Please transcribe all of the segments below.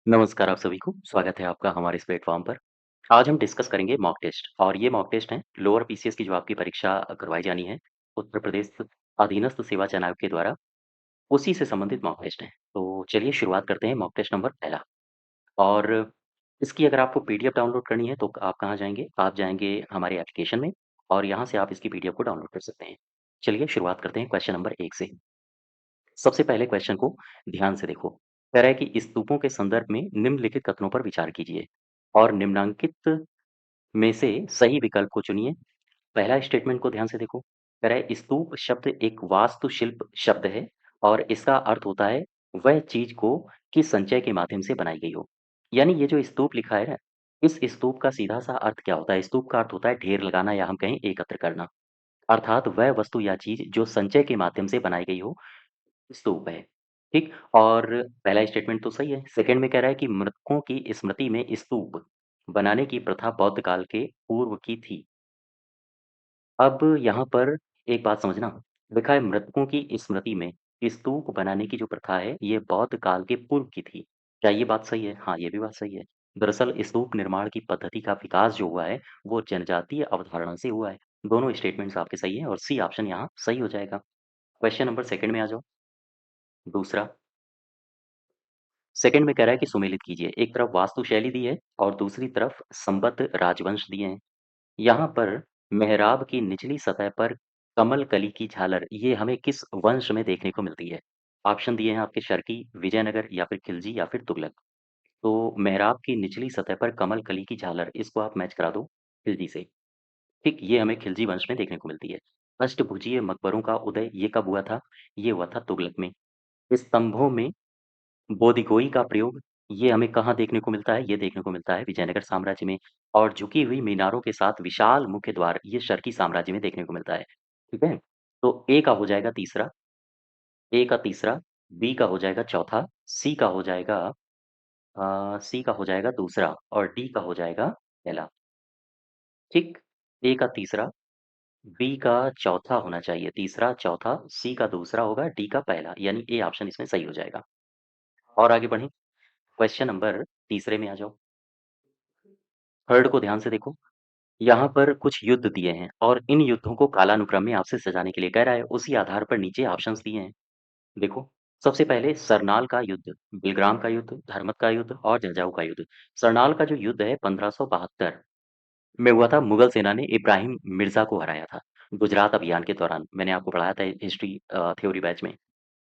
नमस्कार आप सभी को, स्वागत है आपका हमारे इस प्लेटफ़ॉर्म पर। आज हम डिस्कस करेंगे मॉक टेस्ट और ये मॉक टेस्ट हैं लोअर पीसीएस की जो आपकी परीक्षा करवाई जानी है, उत्तर प्रदेश अधीनस्थ सेवा चयन आयोग के द्वारा, उसी से संबंधित मॉक टेस्ट हैं। तो चलिए शुरुआत करते हैं मॉक टेस्ट नंबर पहला और इसकी अगर आपको पीडीएफ डाउनलोड करनी है तो आप कहाँ जाएँगे? आप जाएँगे हमारे एप्लीकेशन में और यहाँ से आप इसकी पीडीएफ को डाउनलोड कर सकते हैं। चलिए शुरुआत करते हैं क्वेश्चन नंबर 1 से। सबसे पहले क्वेश्चन को ध्यान से देखो। कह रहा है कि स्तूपों के संदर्भ में निम्नलिखित कथनों पर विचार कीजिए और निम्नांकित में से सही विकल्प को चुनिए। पहला स्टेटमेंट को ध्यान से देखो। कह रहा है स्तूप शब्द एक वास्तुशिल्प शब्द है और इसका अर्थ होता है वह चीज को किस संचय के माध्यम से बनाई गई हो। यानी ये जो स्तूप लिखा है ना, इस स्तूप का सीधा सा अर्थ क्या होता है? स्तूप का अर्थ होता है ढेर लगाना या हम कहें एकत्र करना। अर्थात वह वस्तु या चीज जो संचय के माध्यम से बनाई गई हो, स्तूप है, ठीक? और पहला स्टेटमेंट तो सही है। सेकंड में कह रहा है कि मृतकों की स्मृति में स्तूप बनाने की प्रथा बौद्ध काल के पूर्व की थी। अब यहाँ पर एक बात समझना, लिखा है मृतकों की स्मृति में स्तूप बनाने की जो प्रथा है, ये बौद्ध काल के पूर्व की थी। क्या ये बात सही है? हाँ, ये भी बात सही है। दरअसल स्तूप निर्माण की पद्धति का विकास जो हुआ है, वो जनजातीय अवधारणा से हुआ है। दोनों स्टेटमेंट्स आपके सही हैं और सी ऑप्शन यहाँ सही हो जाएगा। क्वेश्चन नंबर सेकंड में आ जाओ। दूसरा सेकंड में कह रहा है कि सुमेलित कीजिए। एक तरफ वास्तुशैली दी है और दूसरी तरफ संबद्ध राजवंश दिए हैं। यहाँ पर मेहराब की निचली सतह पर कमल कली की झालर ये हमें किस वंश में देखने को मिलती है? ऑप्शन दिए हैं आपके शर्की, विजयनगर या फिर खिलजी या फिर तुगलक। तो मेहराब की निचली सतह पर कमल कली की झालर इसको आप मैच करा दो खिलजी से। ठीक, ये हमें खिलजी वंश में देखने को मिलती है। अष्टभुजीय मकबरों का उदय ये कब हुआ था? ये हुआ था तुगलक में। स्तंभों में बोधिकोई का प्रयोग, ये हमें कहाँ देखने को मिलता है? ये देखने को मिलता है विजयनगर साम्राज्य में और झुकी हुई मीनारों के साथ विशाल मुख्य द्वार, ये शर्की साम्राज्य में देखने को मिलता है। ठीक है? तो ए का हो जाएगा तीसरा, ए का तीसरा, बी का हो जाएगा चौथा, सी का हो जाएगा दूसरा और डी का हो जाएगा पहला। ठीक? ए का तीसरा, बी का चौथा होना चाहिए, तीसरा, चौथा, सी का दूसरा होगा, डी का पहला, यानी ए ऑप्शन इसमें सही हो जाएगा। और आगे बढ़ें, क्वेश्चन नंबर तीसरे में आ जाओ। थर्ड को ध्यान से देखो। यहाँ पर कुछ युद्ध दिए हैं और इन युद्धों को कालानुक्रम में आपसे सजाने के लिए कह रहा है, उसी आधार पर नीचे ऑप्शंस दिए हैं। देखो, सबसे पहले सरनाल का युद्ध, बिलग्राम का युद्ध, धर्मत का युद्ध और जंजाऊ का युद्ध। सरनाल का जो युद्ध है 1572 में हुआ था, मुगल सेना ने इब्राहिम मिर्जा को हराया था, गुजरात अभियान के दौरान। मैंने आपको पढ़ाया था हिस्ट्री थ्योरी बैच में।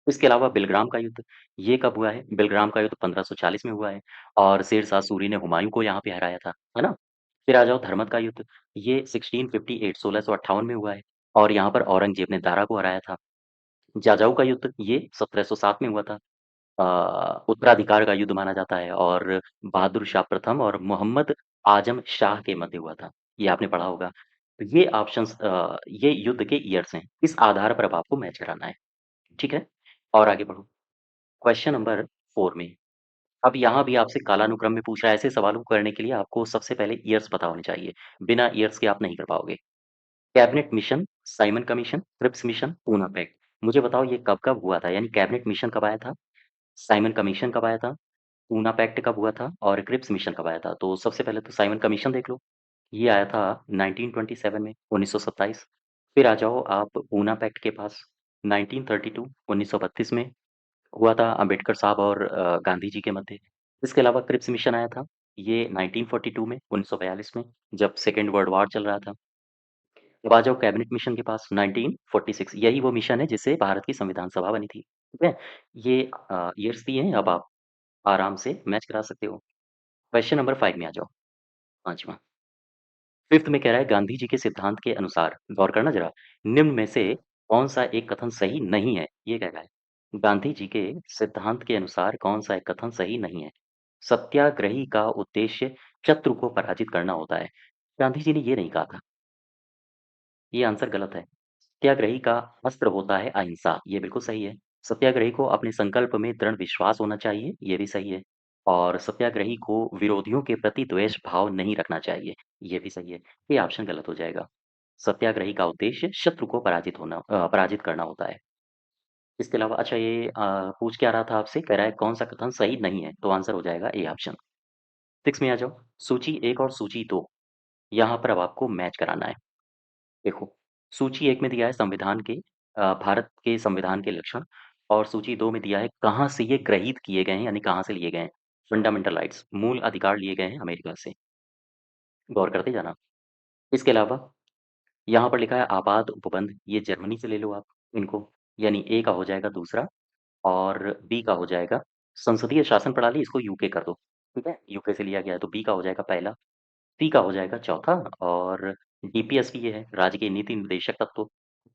इसके अलावा बिलग्राम का युद्ध, ये कब हुआ है? बिलग्राम का युद्ध 1540 में हुआ है और शेरशाह सूरी ने हुमायूँ को यहाँ पे हराया था, है ना? फिर आ जाओ धर्मत का युद्ध, ये 1658 1658 में हुआ है और यहाँ पर औरंगजेब ने दारा को हराया था। जाजाऊ का युद्ध ये 1707 में हुआ था। उत्तराधिकार का युद्ध माना जाता है और बहादुर शाह प्रथम और मोहम्मद आजम शाह के मध्य हुआ था। ये आपने पढ़ा होगा। तो ये ऑप्शंस ये युद्ध के ईयर्स हैं। इस आधार पर अब आपको मैच कराना है, ठीक है? और आगे बढ़ो। क्वेश्चन नंबर 4 में, अब यहाँ भी आपसे कालानुक्रम में पूछ रहा है, ऐसे सवालों को करने के लिए आपको सबसे पहले ईयर्स पता होने चाहिए। बिना ईयर्स के आप नहीं कर पाओगे। Cabinet mission, Simon commission, Cripps mission, Poona pact. मुझे बताओ ये कब-कब हुआ था? यानी कैबिनेट मिशन कब आया था? साइमन कमीशन कब आया था? पूना पैक्ट कब हुआ था? और क्रिप्स मिशन कब आया था? तो सबसे पहले तो साइमन कमीशन देख लो। ये आया था 1927 में, 1927। फिर आ जाओ आप पूना पैक्ट के पास, 1932 1932 में हुआ था अम्बेडकर साहब और गांधी जी के मध्य। इसके अलावा क्रिप्स मिशन आया था, ये 1942 में 1942 में, जब सेकेंड वर्ल्ड वॉर चल रहा था। अब आ जाओ कैबिनेट मिशन के पास, 1946, यही वो मिशन है जिससे भारत की संविधान सभा बनी थी। ठीक है? ये ईयर्स दिए हैं, अब आप आराम से मैच करा सकते हो। क्वेश्चन नंबर 5 में आ जाओ, पाँचवां। फिफ्थ में कह रहा है गांधी जी के सिद्धांत के अनुसार, गौर करना जरा, निम्न में से कौन सा एक कथन सही नहीं है? ये कह रहा है गांधी जी के सिद्धांत के अनुसार कौन सा एक कथन सही नहीं है? सत्याग्रही का उद्देश्य शत्रु को पराजित करना होता है। गांधी जी ने ये नहीं कहा था, ये आंसर गलत है। सत्याग्रही का अस्त्र होता है अहिंसा, ये बिल्कुल सही है। सत्याग्रही को अपने संकल्प में दृढ़ विश्वास होना चाहिए, ये भी सही है। और सत्याग्रही को विरोधियों के प्रति द्वेष भाव नहीं रखना चाहिए, ये भी सही है। ये ऑप्शन गलत हो जाएगा। सत्याग्रही का उद्देश्य शत्रु को पराजित करना होता है। इसके अलावा अच्छा ये पूछ क्या रहा था आपसे? कह रहा है कौन सा कथन सही नहीं है? तो आंसर हो जाएगा ए ऑप्शन। 6 में आ जाओ। सूची 1 और सूची 2 यहाँ पर अब आपको मैच कराना है। देखो, सूची 1 में दिया है संविधान के भारत के संविधान के लक्षण और सूची 2 में दिया है कहाँ से ये ग्रहीत किए गए हैं यानी कहाँ से लिए गए हैं। फंडामेंटल राइट्स, मूल अधिकार लिए गए हैं अमेरिका से। गौर करते जाना। इसके अलावा यहाँ पर लिखा है आपात उपबंध, ये जर्मनी से ले लो आप इनको, यानी ए का हो जाएगा दूसरा और बी का हो जाएगा संसदीय शासन प्रणाली, इसको यूके कर दो। ठीक है, यूके से लिया गया है तो बी का हो जाएगा पहला, सी का हो जाएगा चौथा और डीपीएस भी ये है राज्य के नीति निर्देशक तत्व,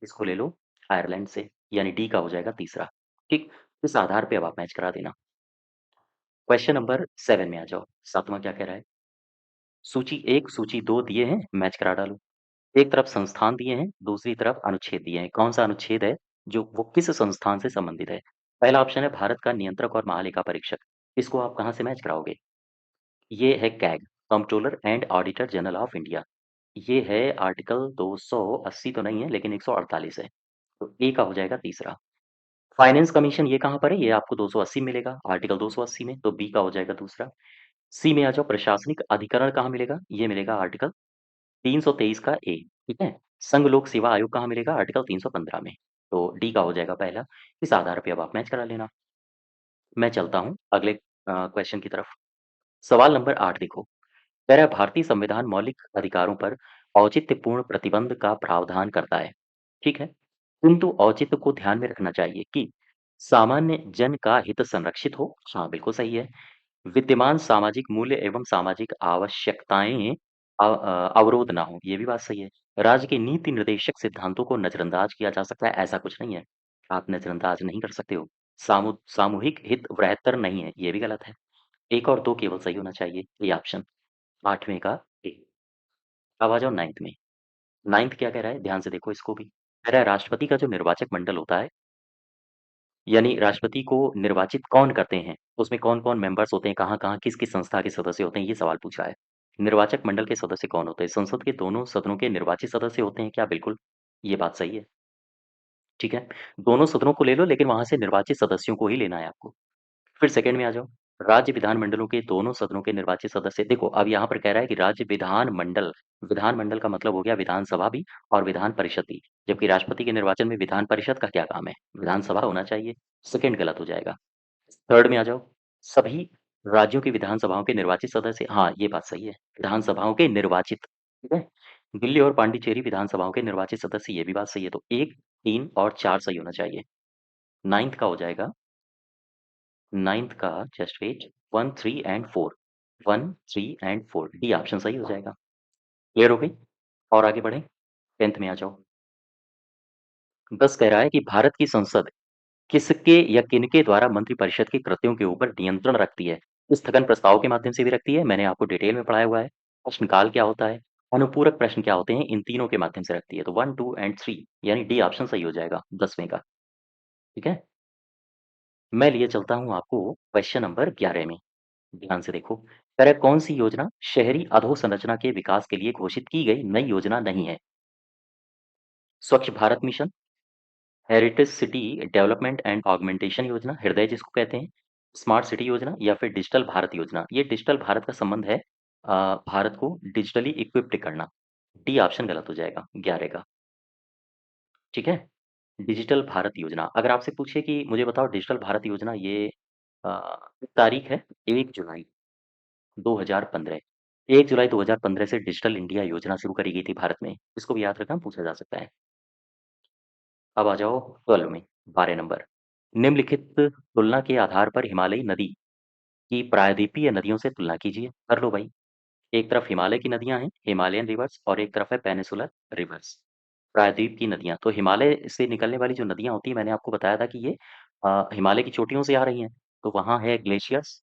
इसको ले लो आयरलैंड से, यानी डी का हो जाएगा तीसरा। ठीक, इस आधार पे अब आप मैच करा देना। क्वेश्चन नंबर 7 में आ जाओ। सातवां क्या कह रहा है? सूची 1 सूची 2 दिए हैं, मैच करा डालो। एक तरफ संस्थान दिए हैं, दूसरी तरफ अनुच्छेद दिए हैं। कौन सा अनुच्छेद है जो वो किस संस्थान से संबंधित है? पहला ऑप्शन है भारत का नियंत्रक और महालेखा परीक्षक। इसको आप कहाँ से मैच कराओगे? ये है CAG, controller and auditor general of India. ये है आर्टिकल 280 तो नहीं है लेकिन 148 है। तो ए का हो जाएगा तीसरा। फाइनेंस कमीशन ये कहाँ पर है? ये आपको 280 मिलेगा, आर्टिकल 280 में, तो बी का हो जाएगा दूसरा। सी में आ जाओ, प्रशासनिक अधिकरण कहाँ मिलेगा? ये मिलेगा आर्टिकल 323 का ए। ठीक है, संघ लोक सेवा आयोग कहाँ मिलेगा? आर्टिकल 315 में। तो डी का हो जाएगा पहला। इस आधार पे अब आप मैच करा लेना। मैं चलता हूँ अगले क्वेश्चन की तरफ। सवाल नंबर 8 देखो। कह रहा है भारतीय संविधान मौलिक अधिकारों पर औचित्यपूर्ण प्रतिबंध का प्रावधान करता है। ठीक है, किंतु औचित्य को ध्यान में रखना चाहिए कि सामान्य जन का हित संरक्षित हो। हाँ, बिल्कुल सही है। विद्यमान सामाजिक मूल्य एवं सामाजिक आवश्यकताएं अवरोध ना हो, ये भी बात सही है। राज्य के नीति निर्देशक सिद्धांतों को नजरअंदाज किया जा सकता है, ऐसा कुछ नहीं है। आप नजरअंदाज नहीं कर सकते हो। सामूहिक हित बृहत्तर नहीं है, ये भी गलत है। एक और दो केवल सही होना चाहिए, ये ऑप्शन 8वें का ए। अब आ जाओ 9th में। 9th क्या कह रहा है? ध्यान से देखो इसको भी। कह रहा है राष्ट्रपति का जो निर्वाचक मंडल होता है, यानी राष्ट्रपति को निर्वाचित कौन करते हैं, उसमें कौन-कौन मेंबर्स होते हैं, कहाँ-कहाँ, किस-किस संस्था के सदस्य होते हैं, ये सवाल पूछ रहा है। निर्वाचक मंडल के सदस्य कौन होते हैं? संसद के दोनों सदनों के निर्वाचित सदस्य होते हैं क्या? बिल्कुल, ये बात सही है। ठीक है, दोनों सदनों को ले लो लेकिन वहाँ से निर्वाचित सदस्यों को ही लेना है आपको। फिर सेकंड में आ जाओ। राज्य विधानमंडलों के दोनों सदनों के निर्वाचित सदस्य, देखो अब यहाँ पर कह रहा है कि राज्य विधानमंडल, विधानमंडल का मतलब हो गया विधानसभा भी और विधान परिषद भी, जबकि राष्ट्रपति के निर्वाचन में विधान परिषद का क्या काम है? विधानसभा होना चाहिए। सेकंड गलत हो जाएगा। थर्ड में आ जाओ। सभी राज्यों की विधानसभाओं के निर्वाचित सदस्य, हाँ, ये बात सही है। विधानसभाओं के निर्वाचित, ठीक है? दिल्ली और पांडिचेरी विधानसभाओं के निर्वाचित सदस्य, ये भी बात सही है। तो 1, 3 और 4 सही होना चाहिए। 9th का हो जाएगा, 9th का just wait 1, 3 and 4, 1, 3 and 4, D option सही हो जाएगा। क्लियर हो गई? और आगे बढ़ें, 10th में आ जाओ। 10 कह रहा है कि भारत की संसद किसके या किनके द्वारा मंत्रिपरिषद के कृत्यों के ऊपर नियंत्रण रखती है? स्थगन प्रस्ताव के माध्यम से भी रखती है, मैंने आपको डिटेल में पढ़ाया हुआ है। प्रश्नकाल क्या होता है? अनुपूरक प्रश्न क्या होते हैं? इन तीनों के माध्यम से रखती है। तो 1, 2 एंड 3 यानी डी ऑप्शन सही हो जाएगा 10वें का। ठीक है? मैं लिए चलता हूँ आपको क्वेश्चन नंबर 11 में। ध्यान से देखो। कह रहा है कौन सी योजना शहरी अधोसंरचना के विकास के लिए घोषित की गई नई योजना नहीं है? स्वच्छ Bharat mission, heritage city development and augmentation योजना, हृदय जिसको कहते हैं, स्मार्ट सिटी योजना या फिर डिजिटल भारत योजना। ये डिजिटल भारत का संबंध है भारत को डिजिटली इक्विप्ड करना। डी ऑप्शन गलत हो जाएगा 11 का। ठीक है, डिजिटल भारत योजना। अगर आपसे पूछे कि मुझे बताओ डिजिटल भारत योजना, ये तारीख है 1 जुलाई 2015। 1 जुलाई 2015 से डिजिटल इंडिया योजना शुरू करी गई थी भारत में। इसको भी याद रखना, पूछा जा सकता है। अब आ जाओ 12 में, 12 नंबर। निम्नलिखित तुलना के आधार पर हिमालयी नदी की प्रायद्वीपीय नदियों से तुलना कीजिए। कर लो भाई। एक तरफ हिमालय की नदियां हैं, हिमालयन रिवर्स, और एक तरफ है पेनिसुलर रिवर्स, प्रायद्वीप की नदियां। तो हिमालय से निकलने वाली जो नदियां होती हैं, मैंने आपको बताया था कि ये हिमालय की चोटियों से आ रही हैं। तो वहाँ है ग्लेशियर्स,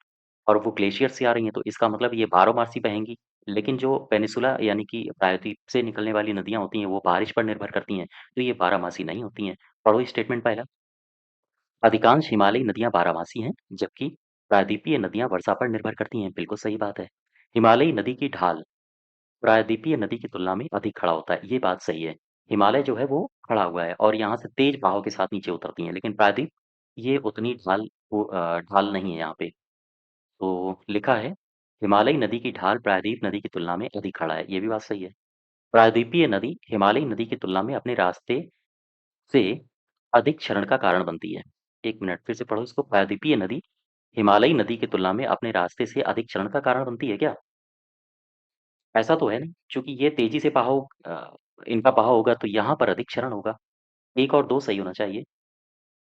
और वो ग्लेशियर से आ रही हैं, तो इसका मतलब ये बारहमासी बहेंगी। लेकिन जो पेनिसुला यानी कि प्रायद्वीप से निकलने वाली नदियां होती हैं, वो बारिश पर निर्भर करती हैं, तो ये बारहमासी नहीं होती हैं। पढ़ो स्टेटमेंट पहला। अधिकांश हिमालयी नदियां बारहमासी हैं, जबकि प्रायद्वीपीय नदियां वर्षा पर निर्भर करती हैं। बिल्कुल सही बात है। हिमालयी नदी की ढाल प्रायद्वीपीय नदी की तुलना में अधिक खड़ा होता है, ये बात सही है। हिमालय जो है वो खड़ा हुआ है और यहाँ से तेज बहाव के साथ नीचे उतरती हैं, लेकिन प्रायद्वीप ये उतनी ढाल नहीं है यहाँ पे। तो लिखा है हिमालयी नदी की ढाल प्रायद्वीप नदी की तुलना में अधिक खड़ा है, ये भी बात सही है। प्रायद्वीपीय नदी हिमालयी नदी की तुलना में अपने रास्ते से अधिक क्षरण का कारण बनती है। 1 मिनट फिर से पढ़ो इसको। प्रायद्वीपीय नदी हिमालयी नदी की तुलना में अपने रास्ते से अधिक क्षरण का कारण बनती है क्या? ऐसा तो है नहीं, चूँकि ये तेज़ी से इनका बहाव होगा तो यहाँ पर अधिक क्षरण होगा। 1 और 2 सही होना चाहिए।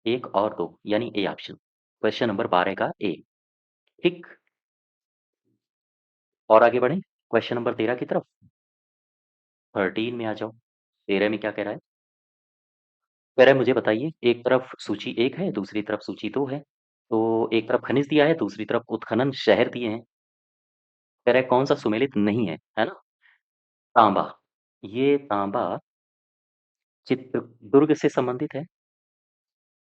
1 और 2 यानी ए ऑप्शन। क्वेश्चन नंबर 12 का ए। ठीक, और आगे बढ़ें क्वेश्चन नंबर 13 की तरफ। 13 में आ जाओ। 13 में क्या कह रहा है? कह रहा है मुझे बताइए, एक तरफ सूची 1 है, दूसरी तरफ सूची 2 है। तो एक तरफ खनिज दिया है, दूसरी तरफ उत्खनन शहर दिए हैं। कह रहा है कौन-सा सुमेलित नहीं है ना? तांबा। ये तांबा चित्रदुर्ग से संबंधित है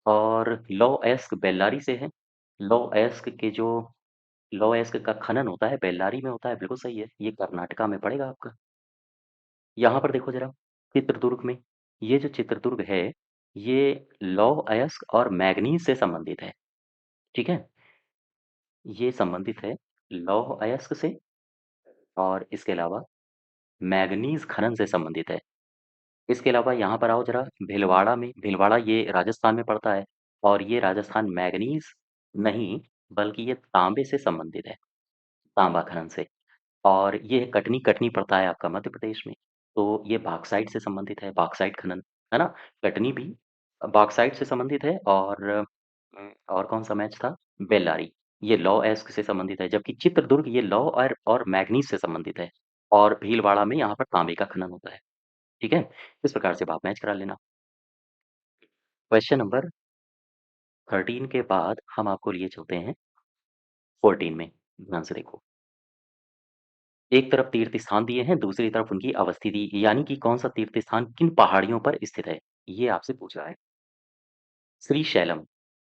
और लौह-अयस्क बेल्लारी से है। लौह-अयस्क के जो लौह-अयस्क का खनन होता है बेल्लारी में होता है, बिल्कुल सही है। ये कर्नाटका में पड़ेगा आपका। यहाँ पर देखो ज़रा, चित्रदुर्ग में, ये जो चित्रदुर्ग है, ये लौह-अयस्क और मैंगनीज़ से संबंधित है, ठीक है? ये संबंधित है लौह-अयस्क से और इसके अलावा मैंगनीज़ खनन से संबंधित है। इसके अलावा यहाँ पर आओ ज़रा, भीलवाड़ा ये राजस्थान में पड़ता है और ये राजस्थान मैंगनीज़ नहीं, बल्कि ये तांबे से संबंधित है, तांबा खनन से। और ये कटनी पड़ता है आपका मध्य प्रदेश में। तो ये बॉक्साइट से संबंधित है, बॉक्साइट खनन, है ना? कटनी भी बॉक्साइट से संबंधित है और कौन-सा मैच था? बेल्लारी, ये लौह-अयस्क से संबंधित है, जबकि चित्रदुर्ग ये लौह और मैंगनीज़ से संबंधित है और भीलवाड़ा में यहाँ पर तांबे का खनन होता है, ठीक है? इस प्रकार से आप मैच करा लेना। क्वेश्चन नंबर 13 के बाद हम आपको लिए चलते हैं 14 में, ध्यान से देखो। एक तरफ तीर्थ स्थान दिए हैं, दूसरी तरफ उनकी अवस्थिति, यानी कि कौन-सा तीर्थ स्थान किन पहाड़ियों पर स्थित है? ये आपसे पूछ रहा है। श्रीशैलम,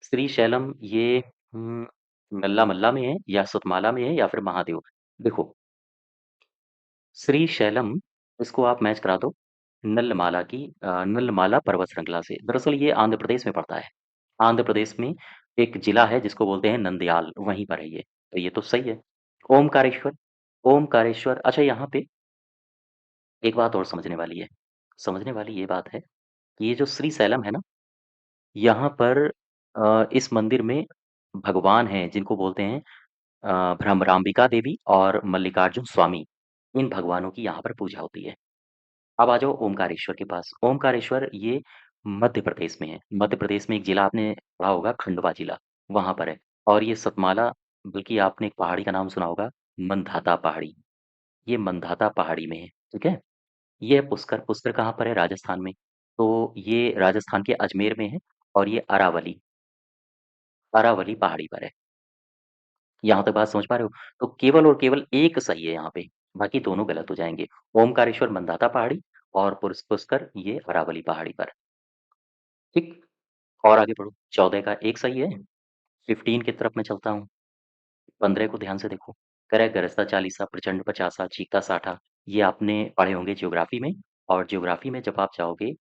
श्रीशैलम ये नल्ला-मल्ला में है या सतमाला में है या फिर महादेव? देखो, श्रीशैलम इसको आप मैच करा दो नल्लमाला पर्वत श्रृंखला से। दरअसल ये आंध्र प्रदेश में पड़ता है। आंध्र प्रदेश में एक जिला है जिसको बोलते हैं नंदयाल, वहीं पर है ये। तो ये तो सही है। ओमकारेश्वर, ओमकारेश्वर अच्छा यहाँ पे एक बात और समझने वाली है। समझने वाली ये बात है कि ये जो श्रीशैलम है ना, यहाँ पर इस मंदिर में भगवान हैं जिनको बोलते हैं भ्रमरांबिका देवी और मल्लिकार्जुन स्वामी। इन भगवानों की यहाँ पर पूजा होती है। अब आ जाओ ओमकारेश्वर के पास। ओमकारेश्वर ये मध्य प्रदेश में है। मध्य प्रदेश में एक जिला आपने पढ़ा होगा खंडवा जिला, वहाँ पर है। और ये सतमाला बल्कि आपने एक पहाड़ी का नाम सुना होगा मंधाता पहाड़ी। ये मंधाता पहाड़ी में है, ठीक है? ये है पुष्कर, पुष्कर कहाँ पर है? राजस्थान में। तो ये राजस्थान के अजमेर में है और ये अरावली, अरावली पहाड़ी पर है। यहाँ तक बात समझ पा रहे हो? तो केवल और केवल एक सही है यहाँ पे, बाकी दोनों गलत हो जाएँगे। ओमकारेश्वर मंदाता पहाड़ी और पुष्कर ये अरावली पहाड़ी पर, ठीक? और आगे बढ़ो, 14 का 1 सही है, 15 की तरफ मैं चलता हूँ। 15 को ध्यान से देखो। कह रहा है गरजता चालीसा, प्रचंड पचासा, चीखता साठा। ये आपने पढ़े होंगे ज्योग्राफी में और ज्योग्राफी में जब आप जाओगे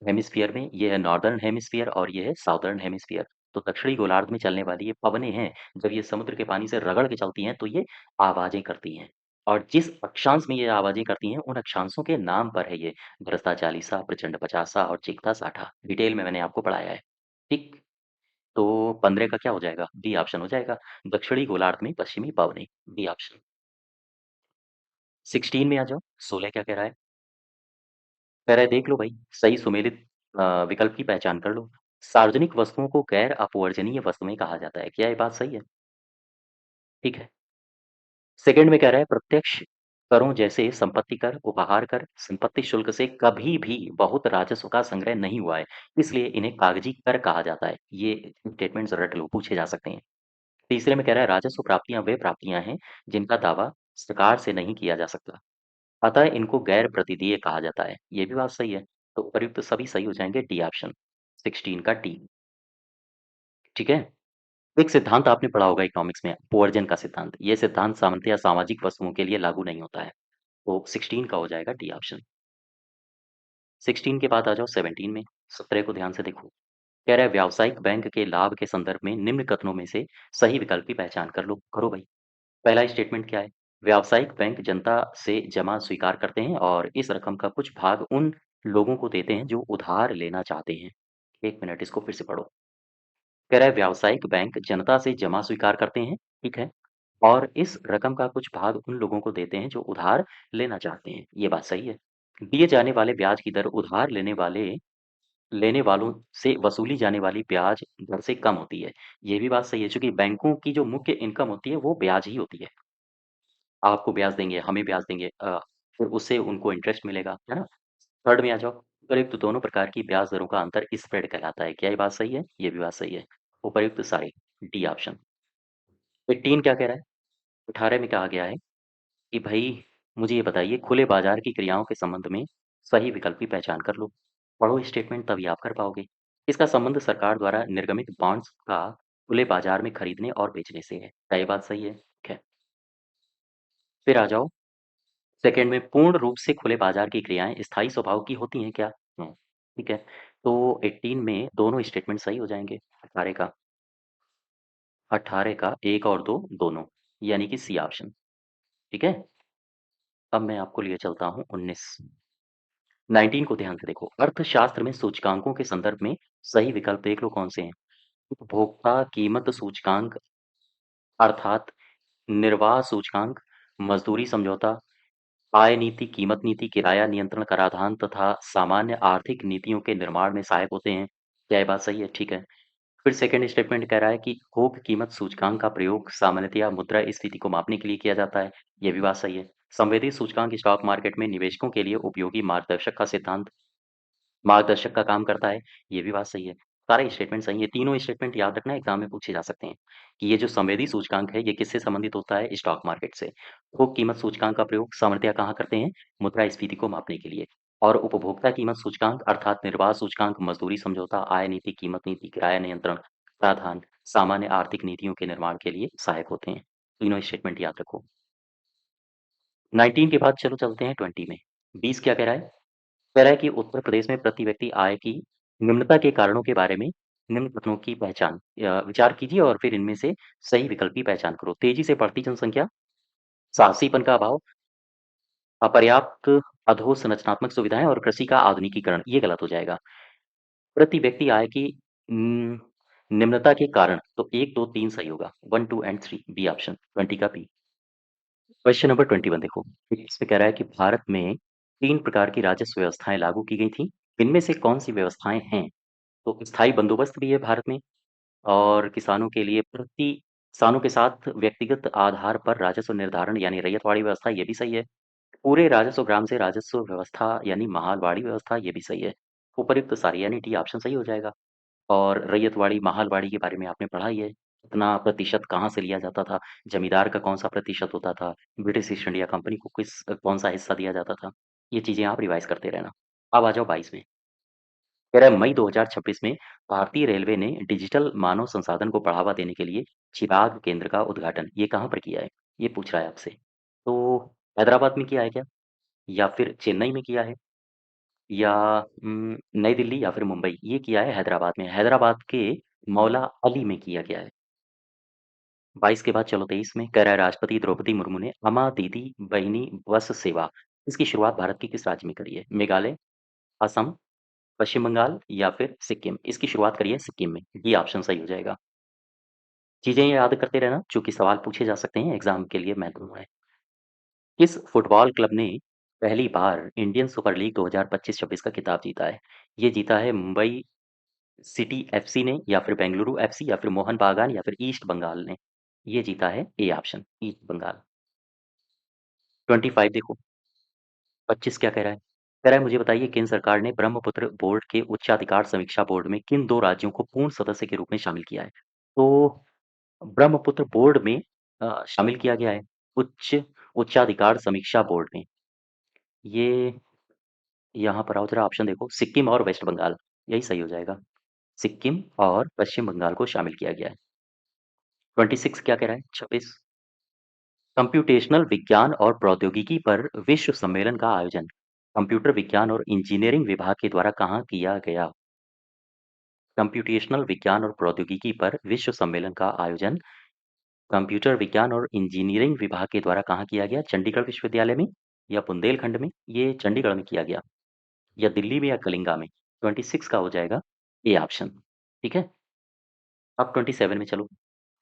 हेमिस्फीयर में, ये है नॉर्दर्न हेमिस्फीयर और ये है साउदर्न हेमिस्फीयर। तो दक्षिणी गोलार्ध में चलने वाली ये पवनें हैं, जब ये समुद्र के पानी से रगड़ के चलती हैं तो ये आवाज़ें करती हैं। और जिस अक्षांश में ये आवाज़ें करती हैं, उन अक्षांशों के नाम पर है ये गरजता चालीसा, प्रचंड पचासा और चीखता साठा। डिटेल में मैंने आपको पढ़ाया है। ठीक? तो 15 का क्या हो जाएगा? बी ऑप्शन हो जाएगा। दक्षिणी गोलार्ध में पश्चिमी पवनें, बी ऑप्शन। 16 में आ जाओ, 16 क्या कह रहा है? कह रहा है देख लो भाई, सही सुमेलित विकल्प की पहचान कर लो। सार्वजनिक वस्तुओं को गैर अपवर्जनीय वस्तुएँ कहा जाता है। क्या ये बात सही है? ठीक है। सेकंड में कह रहा है प्रत्यक्ष करों जैसे संपत्ति कर, उपहार कर, संपत्ति शुल्क से कभी भी बहुत राजस्व का संग्रह नहीं हुआ है, इसलिए इन्हें कागजी कर कहा जाता है। ये स्टेटमेंट्स रट लो, पूछे जा सकते हैं। तीसरे में कह रहा है राजस्व प्राप्तियाँ वे प्राप्तियाँ हैं जिनका दावा सरकार से नहीं किया जा सकता। अतः इनको गैर प्रतिदेय कहा जाता है। ये भी बात सही है। तो उपर्युक्त सभी सही हो जाएँगे डी ऑप्शन, 16 का डी, ठीक है? एक सिद्धांत आपने पढ़ा होगा इकोनॉमिक्स में, अपवर्जन का सिद्धांत। ये सिद्धांत सामान्यतया सामाजिक वस्तुओं के लिए लागू नहीं होता है। तो 16 का हो जाएगा डी ऑप्शन। 16 के बाद आ जाओ 17 में। 17 को ध्यान से देखो। कह रहा है व्यावसायिक बैंक के लाभ के संदर्भ में निम्न कथनों में से सही विकल्प की पहचान कर लो। करो भाई। पहला स्टेटमेंट क्या है? व्यावसायिक बैंक जनता से जमा स्वीकार करते हैं और इस रकम का कुछ भाग उन लोगों को देते हैं जो उधार लेना चाहते हैं। 1 मिनट इसको फिर से पढ़ो। कह रहा है व्यावसायिक बैंक जनता से जमा स्वीकार करते हैं, ठीक है? और इस रकम का कुछ भाग उन लोगों को देते हैं जो उधार लेना चाहते हैं। ये बात सही है। दिए जाने वाले ब्याज की दर उधार लेने वालों से वसूली जाने वाली ब्याज दर से कम होती है। ये भी बात सही है क्योंकि बैंकों की जो मुख्य इनकम होती है वो ब्याज ही होती है। आपको ब्याज देंगे, हमें ब्याज देंगे, फिर उससे उनको इंटरेस्ट मिलेगा, है ना? थर्ड में आ जाओ। उपयुक्त दोनों प्रकार की ब्याज दरों का अंतर स्प्रेड कहलाता है। क्या ये बात सही है? ये भी बात सही है। उपयुक्त सारे, डी ऑप्शन। 18 क्या कह रहा है? 18 में कहा गया है कि भई मुझे ये बताइए खुले बाजार की क्रियाओं के संबंध में सही विकल्प की पहचान कर लो। पढ़ो स्टेटमेंट तभी आप कर पाओगे। इसका संबंध सरकार द्वारा निर्गमित बॉन्ड्स का खुले बाजार में खरीदने और बेचने से है। क्या ये बात सही है? ठीक है। फिर आ जाओ सेकंड में पूर्ण रूप से खुले बाजार की क्रियाएं स्थायी स्वभाव की होती हैं क्या? ठीक है। तो 18 में दोनों स्टेटमेंट सही हो जाएंगे। 18 का 1 और 2 दोनों, यानी कि सी ऑप्शन। ठीक है। अब मैं आपको लिए चलता हूँ 19। 19 को ध्यान से देखो। अर्थशास्त्र में सूचकांकों के संदर्भ में सही विकल्प देख लो कौन से हैं। उपभोक्ता कीमत सूचकांक अर्थात निर्वाह सूचकांक, मजदूरी समझौता, आय नीति, कीमत नीति, किराया नियंत्रण कराधान तथा सामान्य आर्थिक नीतियों के निर्माण में सहायक होते हैं। क्या ये बात सही है? ठीक है। फिर सेकंड स्टेटमेंट कह रहा है कि थोक कीमत सूचकांक का प्रयोग सामान्यतया मुद्रा स्फीति को मापने के लिए किया जाता है। ये भी बात सही है। संवेदी सूचकांक स्टॉक मार्केट में निवेशकों के लिए उपयोगी मार्गदर्शक का काम करता है। ये भी बात सही है। सारे स्टेटमेंट सही है। तीनों स्टेटमेंट याद रखना एग्जाम में पूछे जा सकते हैं कि ये जो संवेदी सूचकांक है ये किससे संबंधित होता है? स्टॉक मार्केट से। थोक कीमत सूचकांक का प्रयोग सामान्यतया कहाँ करते हैं? मुद्रास्फीति को मापने के लिए। और उपभोक्ता कीमत सूचकांक अर्थात निर्वाह सूचकांक मजदूरी समझौता, आय नीति, कीमत नीति, किराया नियंत्रण, प्रावधान, सामान्य आर्थिक नीतियों के निर्माण के लिए सहायक होते हैं। तीनों स्टेटमेंट याद रखो। 19 के बाद चलो चलते हैं 20 में। 20 क्या कह रहा है? कह रहा है कि उत्तर प्रदेश में प्रति व्यक्ति आय की निम्नता के कारणों के बारे में निम्न कथनों की पहचान विचार कीजिए और फिर इनमें से सही विकल्प की पहचान करो। तेजी से बढ़ती जनसंख्या, साहसीपन का अभाव, अपर्याप्त अधोसंरचनात्मक सुविधाएं और कृषि का आधुनिकीकरण। ये गलत हो जाएगा। प्रति व्यक्ति आय की न, निम्नता के कारण तो 1, 2, 3 सही होगा। 1, 2 एंड 3 बी ऑप्शन। 20 का बी। क्वेश्चन नंबर 21 देखो। इसमें कह रहा है कि भारत में 3 प्रकार की राजस्व व्यवस्थाएं लागू की गई थी। इनमें से कौन सी व्यवस्थाएं हैं? तो स्थायी बंदोबस्त भी है भारत में और किसानों के साथ व्यक्तिगत आधार पर राजस्व निर्धारण यानी रैयतवाड़ी व्यवस्था, ये भी सही है। पूरे राजस्व ग्राम से राजस्व व्यवस्था यानी महालवाड़ी व्यवस्था, ये भी सही है। उपर्युक्त सारी यानी डी ऑप्शन सही हो जाएगा। और रैयतवाड़ी महालवाड़ी के बारे में आपने पढ़ा ही है। कितना प्रतिशत कहाँ से लिया जाता था, जमींदार का कौन सा प्रतिशत होता था, ब्रिटिश ईस्ट इंडिया कंपनी को कौन सा हिस्सा दिया जाता था। ये चीजें आप रिवाइज करते रहना। अब आ जाओ 22 में। कह रहा है मई 2026 में भारतीय रेलवे ने डिजिटल मानव संसाधन को बढ़ावा देने के लिए चिराग केंद्र का उद्घाटन ये कहाँ पर किया है? ये पूछ रहा है आपसे। तो हैदराबाद में किया है क्या? या फिर चेन्नई में किया है? या नई दिल्ली या फिर मुंबई? ये किया है हैदराबाद में। हैदराबाद के मौला अली में किया गया है। 22 के बाद चलो 23 में। कह रहा है राष्ट्रपति द्रौपदी मुर्मू ने अमा दीदी बहिनी बस सेवा इसकी शुरुआत भारत के किस राज्य में करी है? मेघालय, असम, पश्चिम बंगाल या फिर सिक्किम? इसकी शुरुआत करी है सिक्किम में। ये ऑप्शन सही हो जाएगा। चीजें याद करते रहना चूंकि सवाल पूछे जा सकते हैं एग्जाम के लिए महत्वपूर्ण है। किस फुटबॉल क्लब ने पहली बार इंडियन सुपर लीग 2025-26 का खिताब जीता है? ये जीता है मुंबई सिटी एफसी ने या फिर बेंगलुरु एफसी या फिर मोहन बागान या फिर ईस्ट बंगाल ने। ये जीता है ए ऑप्शन, ईस्ट बंगाल। 25 देखो। 25 क्या कह रहा है? कह रहा है मुझे बताइए केंद्र सरकार ने ब्रह्मपुत्र बोर्ड के उच्चाधिकार समीक्षा बोर्ड में किन 2 राज्यों को पूर्ण सदस्य के रूप में शामिल किया है? तो ब्रह्मपुत्र बोर्ड में शामिल किया गया है। उच्चाधिकार समीक्षा बोर्ड में। ये यहाँ पर आओ जरा ऑप्शन देखो, सिक्किम और वेस्ट बंगाल। यही सही हो जाएगा। सिक्किम और पश्चिम बंगाल को शामिल किया गया है। 26 क्या कह रहा है? 26 कंप्यूटेशनल विज्ञान और प्रौद्योगिकी पर विश्व सम्मेलन का आयोजन कंप्यूटर विज्ञान और इंजीनियरिंग विभाग के द्वारा कहाँ किया गया? कंप्यूटेशनल विज्ञान और प्रौद्योगिकी पर विश्व सम्मेलन का आयोजन कंप्यूटर विज्ञान और इंजीनियरिंग विभाग के द्वारा कहाँ किया गया? चंडीगढ़ विश्वविद्यालय में या बुंदेलखंड में? ये चंडीगढ़ में किया गया या दिल्ली में या कलिंगा में? 26 का हो जाएगा ए ऑप्शन। ठीक है? अब 27 में चलो।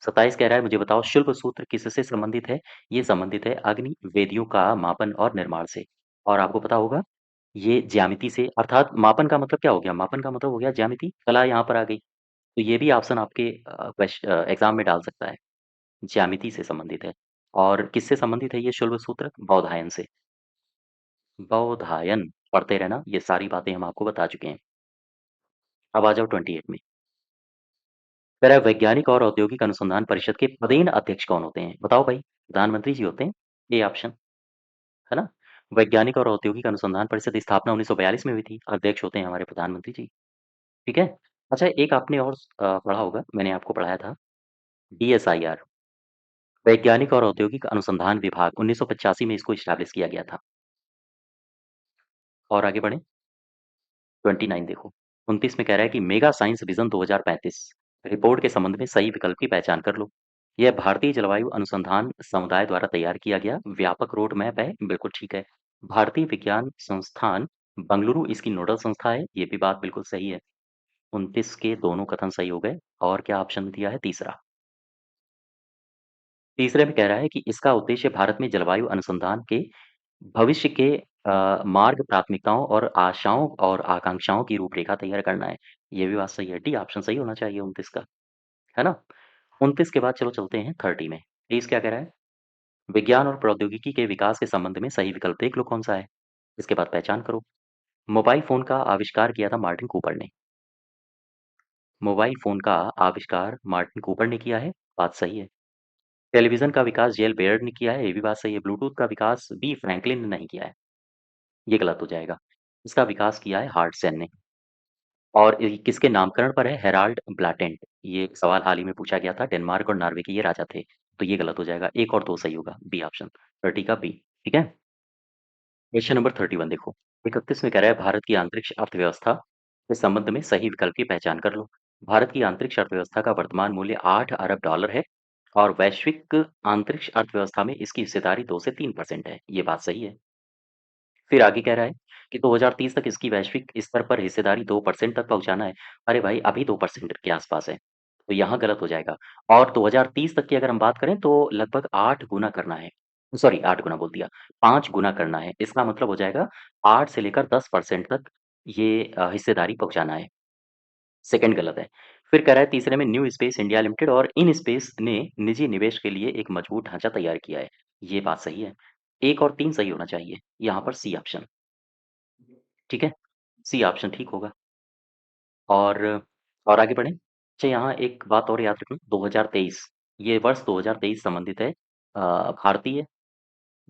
27 कह रहा है मुझे बताओ शुल्ब सूत्र किससे संबंधित है? ये संबंधित है अग्नि वेदियों का मापन और निर्माण से। और आपको पता होगा ये ज्यामिति से अर्थात मापन का मतलब क्या हो गया? मापन का मतलब हो गया ज्यामिति, कला यहाँ पर आ गई। तो ये भी ऑप्शन आपके एग्जाम में डाल सकता है। ज्यामिति से संबंधित है। और किससे संबंधित है ये शुल्ब सूत्र? बौधायन से। बौधायन पढ़ते रहना, ये सारी बातें हम आपको बता चुके हैं। अब आ जाओ 28 में। कह रहा है वैज्ञानिक और औद्योगिक अनुसंधान परिषद के पदेन अध्यक्ष कौन होते हैं? बताओ भाई। प्रधानमंत्री जी होते हैं। ये ऑप्शन है ना। वैज्ञानिक और औद्योगिक अनुसंधान परिषद की स्थापना 1942 में हुई थी। अध्यक्ष होते हैं हमारे प्रधानमंत्री जी। ठीक है। अच्छा एक आपने और पढ़ा होगा, मैंने आपको पढ़ाया था। DSIR वैज्ञानिक और औद्योगिक अनुसंधान विभाग 1985 में इसको स्टैब्लिश किया गया था। और आगे बढ़े। 29 देखो। 29 में कह रहा है कि मेगा साइंस विजन 2035 रिपोर्ट के संबंध में सही विकल्प की पहचान कर लो। यह भारतीय जलवायु अनुसंधान समुदाय द्वारा तैयार किया गया व्यापक रोड मैप है। बिल्कुल ठीक है। भारतीय विज्ञान संस्थान बंगलुरु इसकी नोडल संस्था है। ये भी बात बिल्कुल सही है। 29 के दोनों कथन सही हो गए। और क्या ऑप्शन दिया है तीसरा? तीसरे में कह रहा है कि इसका उद्देश्य भारत में जलवायु अनुसंधान के भविष्य के मार्ग प्राथमिकताओं और आशाओं और आकांक्षाओं की रूपरेखा तैयार करना है। ये भी बात सही है। डी ऑप्शन सही होना चाहिए 29 का, है ना? 29 के बाद चलो चलते हैं 30 में। 30 क्या कह रहा है? विज्ञान और प्रौद्योगिकी के विकास के संबंध में सही विकल्प देख लो कौन सा है। इसके बाद पहचान करो। मोबाइल फ़ोन का आविष्कार किया था मार्टिन कूपर ने। मोबाइल फ़ोन का आविष्कार मार्टिन कूपर ने किया है, बात सही है। टेलीविज़न का विकास जेल बेयर्ड ने किया है, ये भी बात सही है। ब्लूटूथ का विकास बी फ्रैंकलिन ने नहीं किया है, ये गलत हो जाएगा। इसका विकास किया है हार्टसन ने। और ये किसके नामकरण पर है? हेराल्ड ब्लाटेंट। ये सवाल हाल ही में पूछा गया था, डेनमार्क और नॉर्वे के ये राजा थे। तो ये गलत हो जाएगा, 1 और 2 सही होगा, बी ऑप्शन, 30 का बी। ठीक है? क्वेश्चन नंबर 31 देखो। 31 में कह रहा है भारत की अंतरिक्ष अर्थव्यवस्था के संबंध में सही विकल्प की पहचान कर लो। भारत की अंतरिक्ष अर्थव्यवस्था का वर्तमान मूल्य 8 अरब डॉलर है और वैश्विक अंतरिक्ष अर्थव्यवस्था में इसकी हिस्सेदारी 2 से 3% है। ये बात सही है। फिर आगे कह रहा है कि 2030 तक इसकी वैश्विक स्तर पर हिस्सेदारी 2% तक पहुँचाना है। अरे भाई अभी 2% के आसपास है, तो यहाँ गलत हो जाएगा। और 2030 तक की अगर हम बात करें तो लगभग 8 गुना करना है। सॉरी 8 गुना बोल दिया, 5 गुना करना है। इसका मतलब हो जाएगा 8 से लेकर 10% तक ये हिस्सेदारी पहुँचाना है। सेकंड गलत है। फिर कह रहा है तीसरे में न्यू स्पेस इंडिया लिमिटेड और इन स्पेस ने निजी निवेश के लिए एक मजबूत ढांचा तैयार किया है। ये बात सही है। 1 और 3 सही होना चाहिए। यहाँ पर सी ऑप्शन। ठीक है? सी ऑप्शन ठीक होगा। और और आगे बढ़ें? अच्छा यहाँ एक बात और याद रखना 2023 ये वर्ष 2023 संबंधित है भारतीय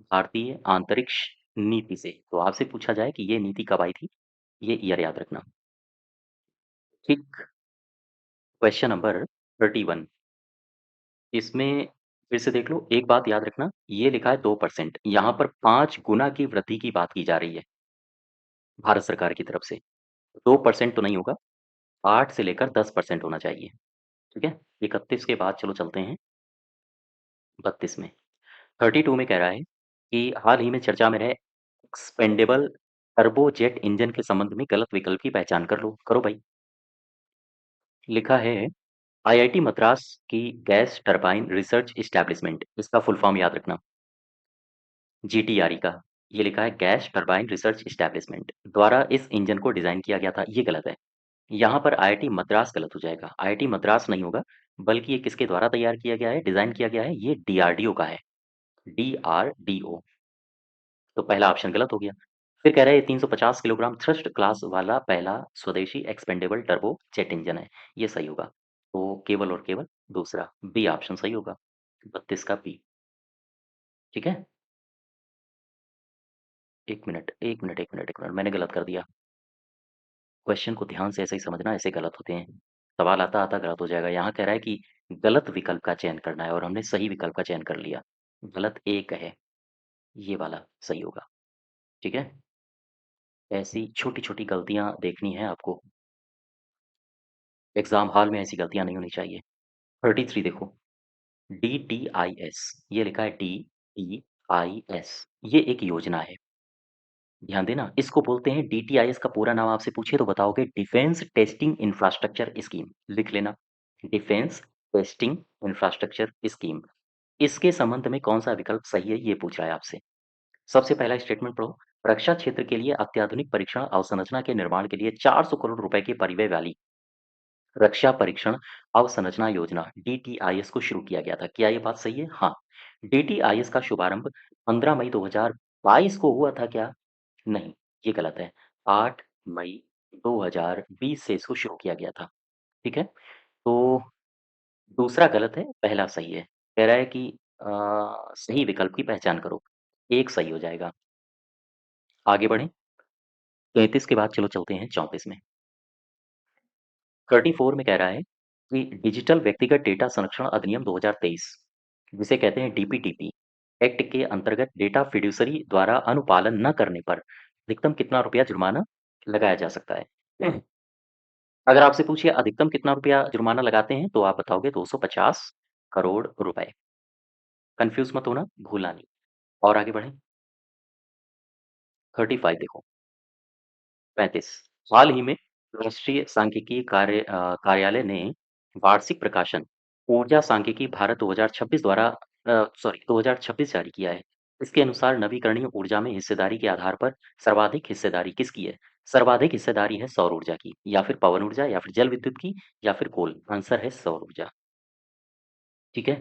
भारतीय अंतरिक्ष नीति से। तो आपसे पूछा जाए कि ये नीति कब आई थी? ये ईयर याद रखना। ठीक। क्वेश्चन नंबर 31 इसमें फिर से देख लो, एक बात याद रखना, ये लिखा है 2%, यहाँ पर 5 गुना की वृद्धि की बात की जा रही है, भारत सरकार की तरफ से। 2% तो नहीं होगा, 8 से लेकर 10% होना चाहिए, ठीक है? 31 के बाद चलो चलते हैं 32 में। 32 में कह रहा है कि हाल ही में चर्चा में रहे एक्सपेंडेबल टर्बोजेट इंजन के संबंध में गलत विकल्प की पहचान कर लो। करो भाई। लिखा है IIT मद्रास की गैस टरबाइन रिसर्च एस्टेब्लिशमेंट, इसका फुल फॉर्म याद रखना। GTRE का। ये लिखा है गैस टरबाइन रिसर्च एस्टेब्लिशमेंट द्वारा इस इंजन को डिजाइन किया गया था। ये गलत है। यहाँ पर IIT मद्रास गलत हो जाएगा। IIT मद्रास नहीं होगा, बल्कि ये किसके द्वारा तैयार किया गया है, डिजाइन किया गया है? ये DRDO का है। DRDO। तो पहला ऑप्शन गलत हो गया। फिर कह रहा है ये 350 किलोग्राम थ्रस्ट क्लास वाला पहला स्वदेशी एक्सपेंडेबल टर्बो जेट इंजन है। ये सही होगा। तो केवल और केवल दूसरा बी ऑप्शन सही होगा। 32 का बी। ठीक है। एक मिनट एक मिनट एक मिनट एक मिनट, मैंने गलत कर दिया। क्वेश्चन को ध्यान से ऐसे ही समझना, ऐसे गलत होते हैं। सवाल आता आता गलत हो जाएगा। यहाँ कह रहा है कि गलत विकल्प का चयन करना है और हमने सही विकल्प का चयन कर लिया। गलत एक है, ये वाला सही होगा। ठीक है। ऐसी छोटी छोटी गलतियां देखनी है आपको। एग्ज़ाम हॉल में ऐसी गलतियाँ नहीं होनी चाहिए। 33 देखो, DTIS, ये लिखा है DTIS, ये एक योजना है। ध्यान देना, इसको बोलते हैं DTIS। का पूरा नाम आपसे पूछे तो बताओगे डिफेंस टेस्टिंग इंफ्रास्ट्रक्चर स्कीम। लिख लेना, डिफेंस टेस्टिंग इंफ्रास्ट्रक्चर स्कीम। इसके संबंध में कौन-सा विकल्प सही है, ये पूछ रहा है आपसे। सबसे पहला स्टेटमेंट पढ़ो। रक्षा क्षेत्र के लिए अत्याधुनिक परीक्षण अवसंरचना के निर्माण के लिए 400 करोड़ रुपए की परिव्यय वाली रक्षा परीक्षण अवसंरचना योजना DTIS को शुरू किया गया था। क्या ये बात सही है? हाँ। DTIS का शुभारंभ 15 मई 2022 को हुआ था क्या? नहीं, ये गलत है। 8 मई 2020 से इसको शुरू किया गया था। ठीक है? तो दूसरा गलत है, पहला सही है। कह रहा है कि सही विकल्प की पहचान करो। एक सही हो जाएगा। आगे बढ़ें। 33 के बाद चलो चलते हैं 34 में। 34 में कह रहा है कि डिजिटल व्यक्तिगत डेटा संरक्षण अधिनियम 2023, जिसे कहते हैं DPDP एक्ट के अंतर्गत डेटा फिड्यूसरी द्वारा अनुपालन न करने पर अधिकतम कितना रुपया जुर्माना लगाया जा सकता है? अगर आपसे पूछिए अधिकतम कितना रुपया जुर्माना लगाते हैं, तो आप बताओगे 250 करोड़ रुपए। कन्फ्यूज़ मत होना, भूलना नहीं। और आगे बढ़ें। 35 देखो। 35, हाल ही में राष्ट्रीय सांख्यिकी कार्यालय ने वार्षिक प्रकाशन ऊर्जा सांख्यिकी भारत 2026 द्वारा 2026 जारी किया है। इसके अनुसार नवीकरणीय ऊर्जा में हिस्सेदारी के आधार पर सर्वाधिक हिस्सेदारी किसकी है? सर्वाधिक हिस्सेदारी है सौर ऊर्जा की, या फिर पवन ऊर्जा, या फिर जल विद्युत की, या फिर कोल। आंसर है सौर ऊर्जा। ठीक है?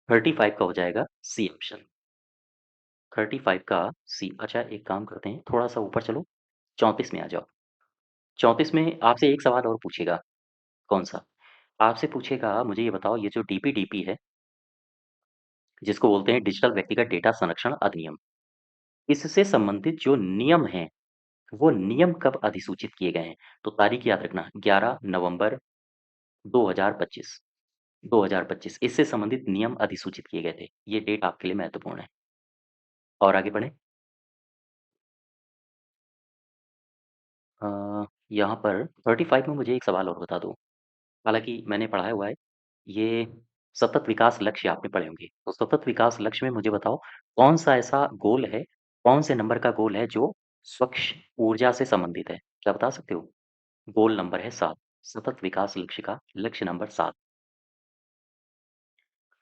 35 का हो जाएगा सी ऑप्शन। 35 का सी। अच्छा, एक काम करते हैं, थोड़ा सा ऊपर चलो, 34 में आ जाओ। 34 में आपसे एक सवाल और पूछेगा। कौन-सा? आपसे पूछेगा, मुझे ये बताओ, ये जो DPDP है, जिसको बोलते हैं डिजिटल व्यक्तिगत डेटा संरक्षण अधिनियम, इससे संबंधित जो नियम हैं, वो नियम कब अधिसूचित किए गए हैं? तो तारीख याद रखना, 11 नवंबर 2025। 2025 इससे संबंधित नियम अधिसूचित किए गए थे। ये डेट आपके लिए महत्वपूर्ण है। और आगे बढ़ें। यहाँ पर 35 में मुझे एक सवाल और बता दो। हालाँकि मैंने पढ़ा हुआ है, ये सतत विकास लक्ष्य आपने पढ़े होंगे। तो सतत विकास लक्ष्य में मुझे बताओ, कौन-सा ऐसा गोल है, कौन से नंबर का गोल है जो स्वच्छ ऊर्जा से संबंधित है? क्या बता सकते हो? गोल नंबर है 7, सतत विकास लक्ष्य का लक्ष्य नंबर 7।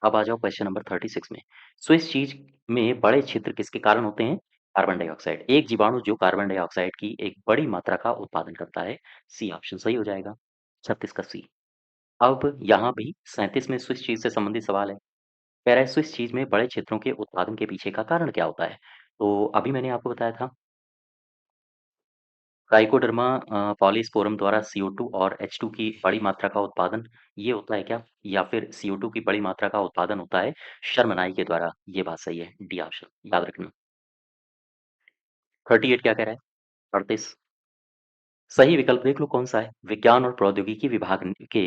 अब आ जाओ क्वेश्चन नंबर 36 में। स्विस चीज़ में बड़े छिद्र किसके कारण होते हैं? Carbon dioxide. एक जीवाणु जो कार्बन डाइऑक्साइड की एक बड़ी मात्रा का उत्पादन करता है। सी ऑप्शन सही हो जाएगा। 36 का सी। अब यहाँ भी 37 में स्विस चीज़ से संबंधित सवाल है। कह रहा है स्विस चीज़ में बड़े क्षेत्रों के उत्पादन के पीछे का कारण क्या होता है? तो अभी मैंने आपको बताया था, ट्राइकोडर्मा पॉलीस्पोरम द्वारा CO2 और H2 की बड़ी मात्रा का उत्पादन, ये होता है क्या? या फिर CO2 की बड़ी मात्रा का उत्पादन होता है शर्मनाई के द्वारा। ये बात सही है, डी ऑप्शन याद रखना। 38 क्या कह रहा है? 38 सही विकल्प देख लो कौन-सा है? विज्ञान और प्रौद्योगिकी विभाग के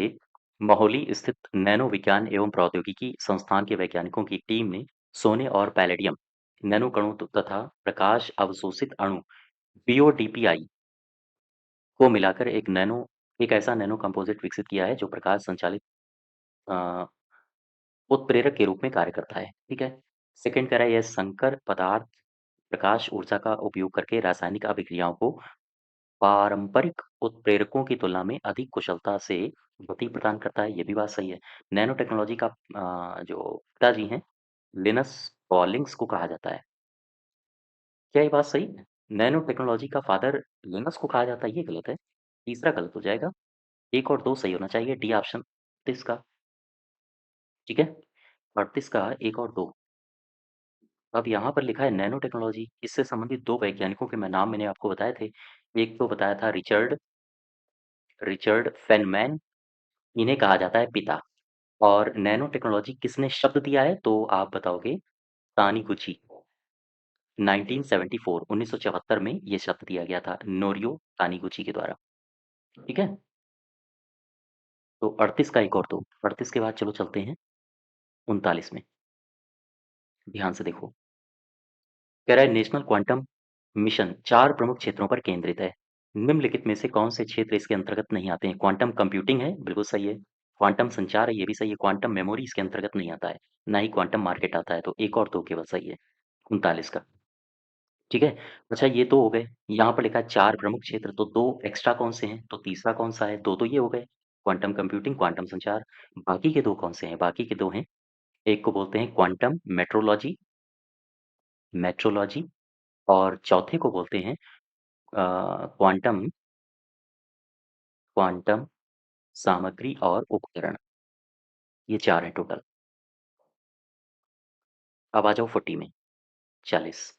मोहाली स्थित नैनो विज्ञान एवं प्रौद्योगिकी संस्थान के वैज्ञानिकों की टीम ने सोने और पैलेडियम नैनो कणों तथा प्रकाश अवशोषित अणु BODPI को मिलाकर एक ऐसा नैनो कंपोजिट विकसित किया है जो प्रकाश संचालित अ, उत्प्रेरक के रूप में कार्य करता है। ठीक है? सेकंड कह रहा है, यह संकर पदार्थ प्रकाश ऊर्जा का उपयोग करके रासायनिक अभिक्रियाओं को पारंपरिक उत्प्रेरकों की तुलना में अधिक कुशलता से गति प्रदान करता है। ये भी बात सही है। नैनो टेक्नोलॉजी का जो पिताजी हैं, लिनस पॉलिंग्स को कहा जाता है। क्या ये बात सही है? नैनो टेक्नोलॉजी का फादर लिनस को कहा जाता है, ये गलत है। तीसरा गलत हो जाएगा। 1 और 2 सही होना चाहिए, डी ऑप्शन 38 का। ठीक है? 38 का 1 और 2। अब यहाँ पर लिखा है नैनो टेक्नोलॉजी, इससे संबंधित 2 वैज्ञानिकों के मैं नाम मैंने आपको बताए थे। एक तो बताया था रिचर्ड रिचर्ड फेनमैन, इन्हें कहा जाता है पिता। और नैनो टेक्नोलॉजी किसने शब्द दिया है, तो आप बताओगे तानीगुची। 1974 1974 में ये शब्द दिया गया था नोरियो तानीगुची के द्वारा। ठीक है? तो 38 का 1 और 2। 38 के बाद चलो चलते हैं 39 में। ध्यान से देखो। कह रहा है नेशनल क्वांटम मिशन 4 प्रमुख क्षेत्रों पर केंद्रित है। निम्नलिखित में से कौन से क्षेत्र इसके अंतर्गत नहीं आते हैं? क्वांटम कंप्यूटिंग है, बिल्कुल सही है। क्वांटम संचार है, ये भी सही है। क्वांटम मेमोरी इसके अंतर्गत नहीं आता है, ना ही क्वांटम मार्केट आता है, तो एक और दो केवल सही है 39 का। ठीक है। अच्छा, ये तो हो गए। यहाँ पर लिखा है चार प्रमुख क्षेत्र, तो दो एक्स्ट्रा कौन से हैं? तो तीसरा कौन सा है? दो तो ये हो गए, क्वांटम कंप्यूटिंग, क्वांटम संचार। बाकी के दो कौन से हैं? बाकी के दो हैं, एक को बोलते हैं क्वांटम मेट्रोलॉजी, मेट्रोलॉजी, और चौथे को बोलते हैं क्वांटम, क्वांटम सामग्री और उपकरण। ये चार हैं टोटल। अब आ जाओ 40 में। 40,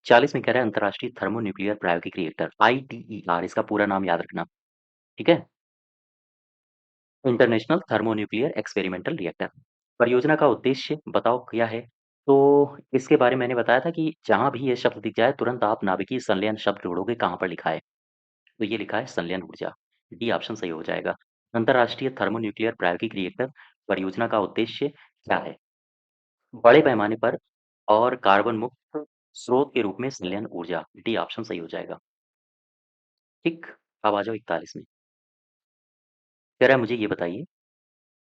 40 में कह रहा है अंतर्राष्ट्रीय थर्मोन्यूक्लियर प्रायोगिक रिएक्टर, ITER, इसका पूरा नाम याद रखना। ठीक है। International thermonuclear experimental reactor. परियोजना का उद्देश्य बताओ क्या है? तो इसके बारे में मैंने बताया था कि जहां भी ये शब्द दिख जाए तुरंत आप नाभिकीय संलयन शब्द ढूंढोगे कहाँ पर लिखा है। तो ये लिखा है संलयन ऊर्जा। डी ऑप्शन सही हो जाएगा। अंतर्राष्ट्रीय थर्मोन्यूक्लियर प्रायोगिक रिएक्टर परियोजना का उद्देश्य क्या है? बड़े पैमाने पर और कार्बन मुक्त स्रोत के रूप में संलयन ऊर्जा। डी ऑप्शन सही हो जाएगा। ठीक। अब आ जाओ 41 में। कह रहा है मुझे ये बताइए,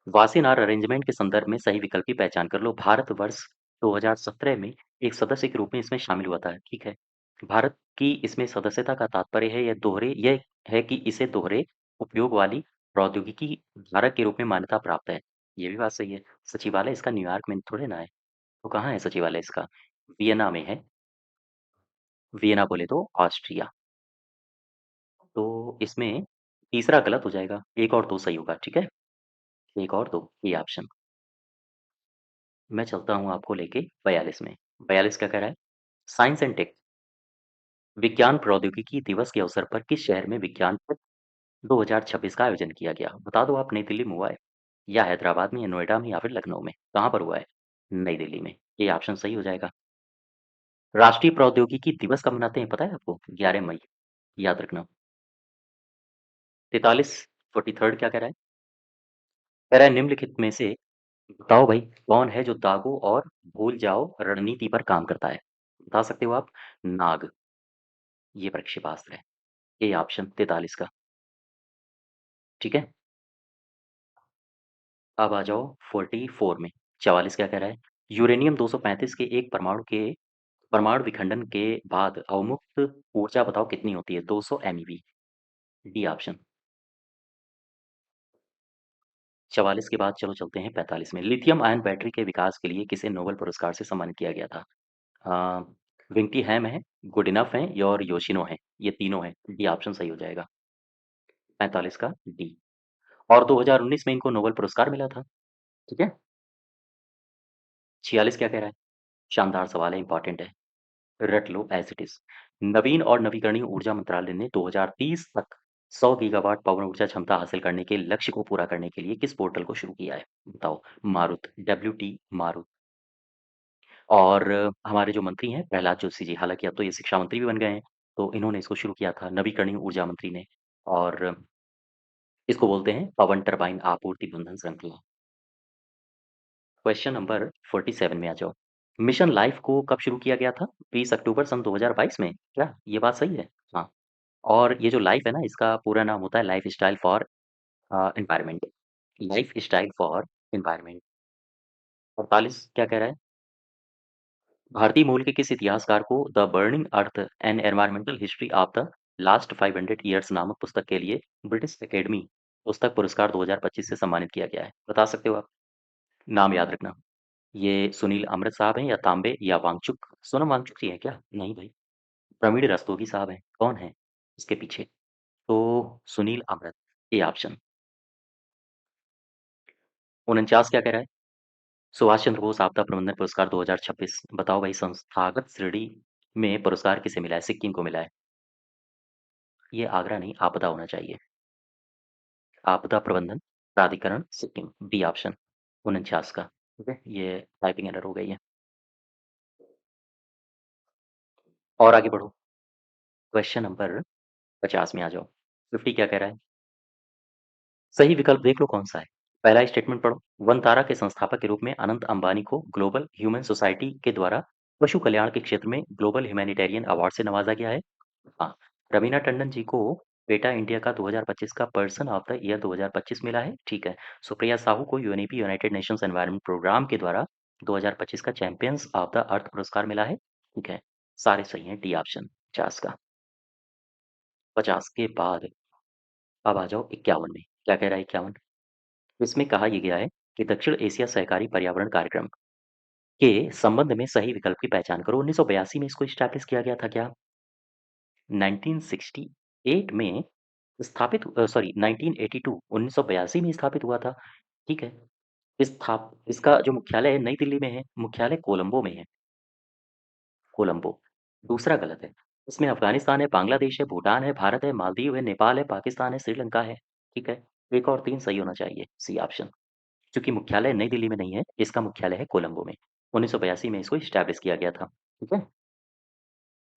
वासेनार अरेंजमेंट के संदर्भ में सही विकल्प की पहचान कर लो। भारत वर्ष 2017 में एक सदस्य के रूप में इसमें शामिल हुआ था। ठीक है। भारत की इसमें सदस्यता का तात्पर्य है यह है कि इसे दोहरे उपयोग वाली प्रौद्योगिकी धारक के रूप में मान्यता प्राप्त है। ये भी बात सही है। सचिवालय इसका न्यूयॉर्क में थोड़े ना है, तो कहाँ है सचिवालय इसका? वियना में है। वियना बोले तो ऑस्ट्रिया। तो इसमें तीसरा गलत हो जाएगा, एक और दो सही होगा। ठीक है। एक और दो, ये ऑप्शन। मैं चलता हूँ आपको लेके 42 में। 42 क्या कह रहा है? साइंस एंड टेक विज्ञान प्रौद्योगिकी दिवस के अवसर पर किस शहर में विज्ञान तक 2026 का आयोजन किया गया? बता दो आप। नई दिल्ली में हुआ है, या हैदराबाद में, या नोएडा में, या फिर लखनऊ में? कहाँ पर हुआ है? नई दिल्ली में। ये ऑप्शन सही हो जाएगा। राष्ट्रीय प्रौद्योगिकी दिवस कब मनाते हैं पता है आपको? 11 मई, याद रखना। 43, 43rd क्या कह रहा है? कह रहा है निम्नलिखित में से बताओ भाई, कौन है जो दागों और भूल जाओ रणनीति पर काम करता है? बता सकते हो आप? नाग, ये प्रक्षेपास्त्र है। ये ऑप्शन 43 का। ठीक है। अब आ जाओ 44 में। 44 क्या कह रहा है? यूरेनियम 235 के एक परमाणु विखंडन के बाद अवमुक्त ऊर्जा बताओ कितनी होती है? 200 MeV। D option. 44 के बाद चलो चलते हैं 45 में। लिथियम आयन बैटरी के विकास के लिए किसे नोबेल पुरस्कार से सम्मानित किया गया था? विंगटी हैम है, गुड इनफ है, और योशिनो है। ये तीनों है। डी ऑप्शन सही हो जाएगा। 45 का डी। और 2019 में इनको नोबेल पुरस्कार मिला था। ठीक है। 46 क्या कह रहा है? शानदार सवाल है, इंपॉर्टेंट है, रट लो एज इट इज। नवीन और नवीकरणीय ऊर्जा मंत्रालय ने 2030 तक 100 गीगावाट पवन ऊर्जा क्षमता हासिल करने के लक्ष्य को पूरा करने के लिए किस पोर्टल को शुरू किया है? बताओ। मारुत, WT मारुत। और हमारे जो मंत्री हैं प्रहलाद जोशी जी, हालांकि अब तो ये शिक्षा मंत्री भी बन गए हैं, तो इन्होंने इसको शुरू किया था, नवीकरणीय ऊर्जा मंत्री ने। और इसको बोलते हैं पवन टरबाइन आपूर्ति बंधन श्रृंखला। क्वेश्चन नंबर 47 में आ जाओ। मिशन लाइफ को कब शुरू किया गया था? 20 अक्टूबर सन 2022 में। क्या ये बात सही है? हाँ। और ये जो लाइफ है ना, इसका पूरा नाम होता है life style for environment. Life style for environment. 48 क्या कह रहा है? भारतीय मूल के किस इतिहासकार को the burning earth and environmental history of the last 500 years नामक पुस्तक के लिए ब्रिटिश एकेडमी पुस्तक पुरस्कार 2025 से सम्मानित किया गया है? बता सकते हो आप? नाम याद रखना। ये सुनील अमृत साहब हैं, या तांबे, या वांगचुक? सोनम वांगचुक जी हैं क्या? नहीं भाई, प्रवीण रस्तोगी साहब हैं। कौन है इसके पीछे? तो सुनील अमृत, ये ऑप्शन। 49 क्या कह रहा है? सुभाष चंद्र बोस आपदा प्रबंधन पुरस्कार 2026। बताओ भाई, संस्थागत श्रेणी में पुरस्कार किसे मिला है? सिक्किम को मिला है। ये आगरा नहीं, आपदा होना चाहिए। आपदा प्रबंधन प्राधिकरण सिक्किम। डी ऑप्शन 49 का। ठीक है, ये टाइपिंग एरर हो गई है। और आगे बढ़ो। क्वेश्चन नंबर 50 में आ जाओ। 50 क्या कह रहा है? सही विकल्प देख लो कौन सा है। पहला स्टेटमेंट पढ़ो। वनतारा के संस्थापक के रूप में अनंत अंबानी को ग्लोबल ह्यूमन सोसाइटी के द्वारा पशु कल्याण के क्षेत्र में ग्लोबल ह्यूमैनिटेरियन अवार्ड से नवाजा गया है। हाँ, रवीना टंडन जी को पेटा इंडिया का 2025 का पर्सन ऑफ द ईयर 2025 मिला है, ठीक है। सुप्रिया साहू को UNEP United Nations Environment Programme के द्वारा 2025 का चैंपियंस ऑफ द अर्थ पुरस्कार मिला है, ठीक है। सारे सही हैं, डी ऑप्शन 50 का। 50 के बाद अब आ जाओ 51 में। क्या कह रहा है 51? इसमें कहा यह गया है कि दक्षिण एशिया सहकारी पर्यावरण कार्यक्रम के संबंध में सही विकल्प की पहचान करो। 1982 में इसको स्टैब्लिश किया गया था क्या? 1968 में स्थापित सॉरी 1982 1982 में स्थापित हुआ था, ठीक है। इसका जो मुख्यालय है नई दिल्ली में है, मुख्यालय कोलंबो में है, कोलंबो। दूसरा गलत है। इसमें अफगानिस्तान है, बांग्लादेश है, भूटान है, भारत है, मालदीव है, नेपाल है, पाकिस्तान है, श्रीलंका है, ठीक है। एक और 3 सही होना चाहिए, सी ऑप्शन। चूँकि मुख्यालय नई दिल्ली में नहीं है, इसका मुख्यालय है कोलंबो में। 1982 में इसको एस्टैब्लिश किया गया था, ठीक है।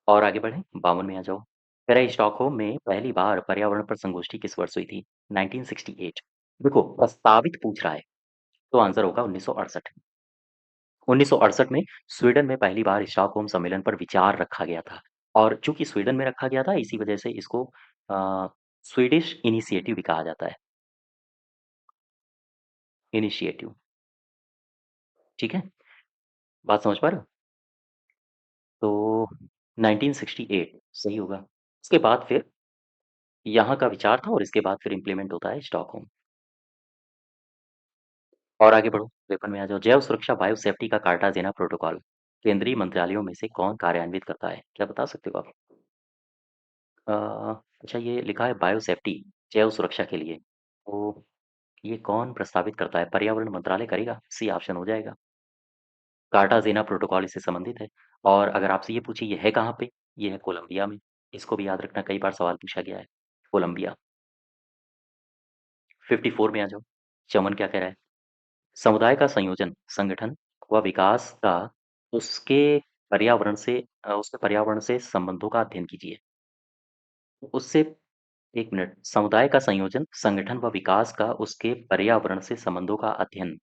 और आगे बढ़ें, 52 में आ जाओ। कह रहा है स्टॉकहोम में पहली बार पर्यावरण पर संगोष्ठी किस वर्ष हुई थी? 1968। देखो प्रस्तावित पूछ रहा है, तो आंसर होगा 1968। 1968 में स्वीडन में पहली बार स्टॉकहोम सम्मेलन पर विचार रखा गया था और चूंकि स्वीडन में रखा गया था इसी वजह से इसको स्वीडिश इनिशिएटिव भी कहा जाता है। इनिशिएटिव, ठीक है। बात समझ पा रहे हो? तो 1968 सही होगा। इसके बाद फिर यहाँ का विचार था और इसके बाद फिर इम्प्लीमेंट होता है स्टॉकहोम। और आगे बढ़ो, पेपर में आ जाओ। जैव सुरक्षा बायो सेफ्टी का कार्टाजेना प्रोटोकॉल केंद्रीय मंत्रालयों में से कौन कार्यान्वित करता है? क्या बता सकते हो आप? अ, अच्छा, ये लिखा है बायो सेफ्टी, जैव सुरक्षा के लिए, तो ये कौन प्रस्तावित करता है? पर्यावरण मंत्रालय करेगा, सी ऑप्शन हो जाएगा। कार्टाजेना प्रोटोकॉल इससे संबंधित है। और अगर आपसे ये पूछे ये है कहाँ पे, ये है कोलंबिया में। इसको भी याद रखना, कई बार सवाल पूछा गया है। कोलंबिया। 54 में आ जाओ। चमन क्या कह रहा है? समुदाय का संयोजन, संगठन व विकास का उसके उसके पर्यावरण से संबंधों का अध्ययन कीजिए। उससे 1 मिनट, समुदाय का संयोजन, संगठन व विकास का उसके पर्यावरण से संबंधों का अध्ययन,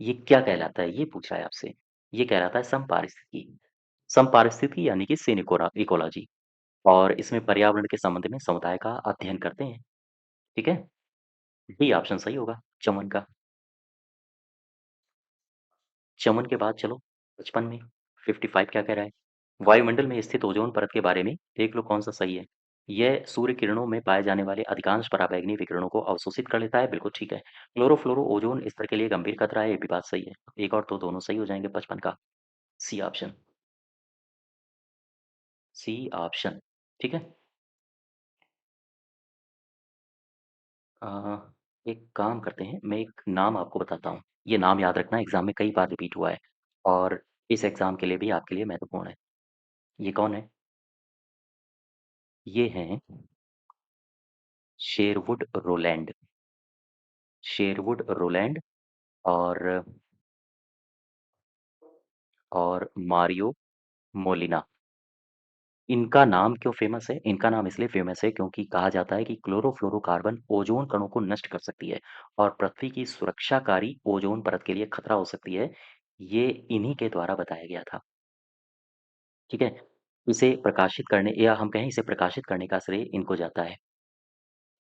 ये क्या कहलाता है? ये पूछ रहा है आपसे। ये कहलाता है समपारिस्थितिकी। समपारिस्थितिकी यानी कि इकोलॉजी। और इसमें पर्यावरण के संबंध में समुदाय का अध्ययन करते हैं, ठीक है। डी ऑप्शन सही होगा, चमन का। चमन के बाद चलो 55 में। 55 क्या कह रहा है? वायुमंडल में स्थित ओजोन परत के बारे में देख लो कौन सा सही है। यह सूर्य किरणों में पाए जाने वाले अधिकांश पराबैंगनी विकिरणों को अवशोषित कर लेता है, बिल्कुल ठीक है। क्लोरोफ्लोरो ओजोन स्तर के लिए गंभीर खतरा है, ये भी बात सही है। एक और तो दोनों सही हो जाएंगे 55 का, सी ऑप्शन। सी ऑप्शन, ठीक है। अ, एक काम करते हैं, मैं एक नाम आपको बताता हूँ। ये नाम याद रखना, एग्जाम में कई बार रिपीट हुआ है और इस एग्जाम के लिए भी आपके लिए महत्वपूर्ण है। ये कौन है? ये हैं शेरवुड रोलैंड। शेरवुड रोलैंड और मारियो मोलिना। इनका नाम क्यों फेमस है? इनका नाम इसलिए फेमस है क्योंकि कहा जाता है कि क्लोरोफ्लोरोकार्बन ओजोन कणों को नष्ट कर सकती है और पृथ्वी की सुरक्षाकारी ओजोन परत के लिए खतरा हो सकती है। ये इन्हीं के द्वारा बताया गया था, ठीक है। इसे प्रकाशित करने या हम कहें इसे प्रकाशित करने का श्रेय इनको जाता है,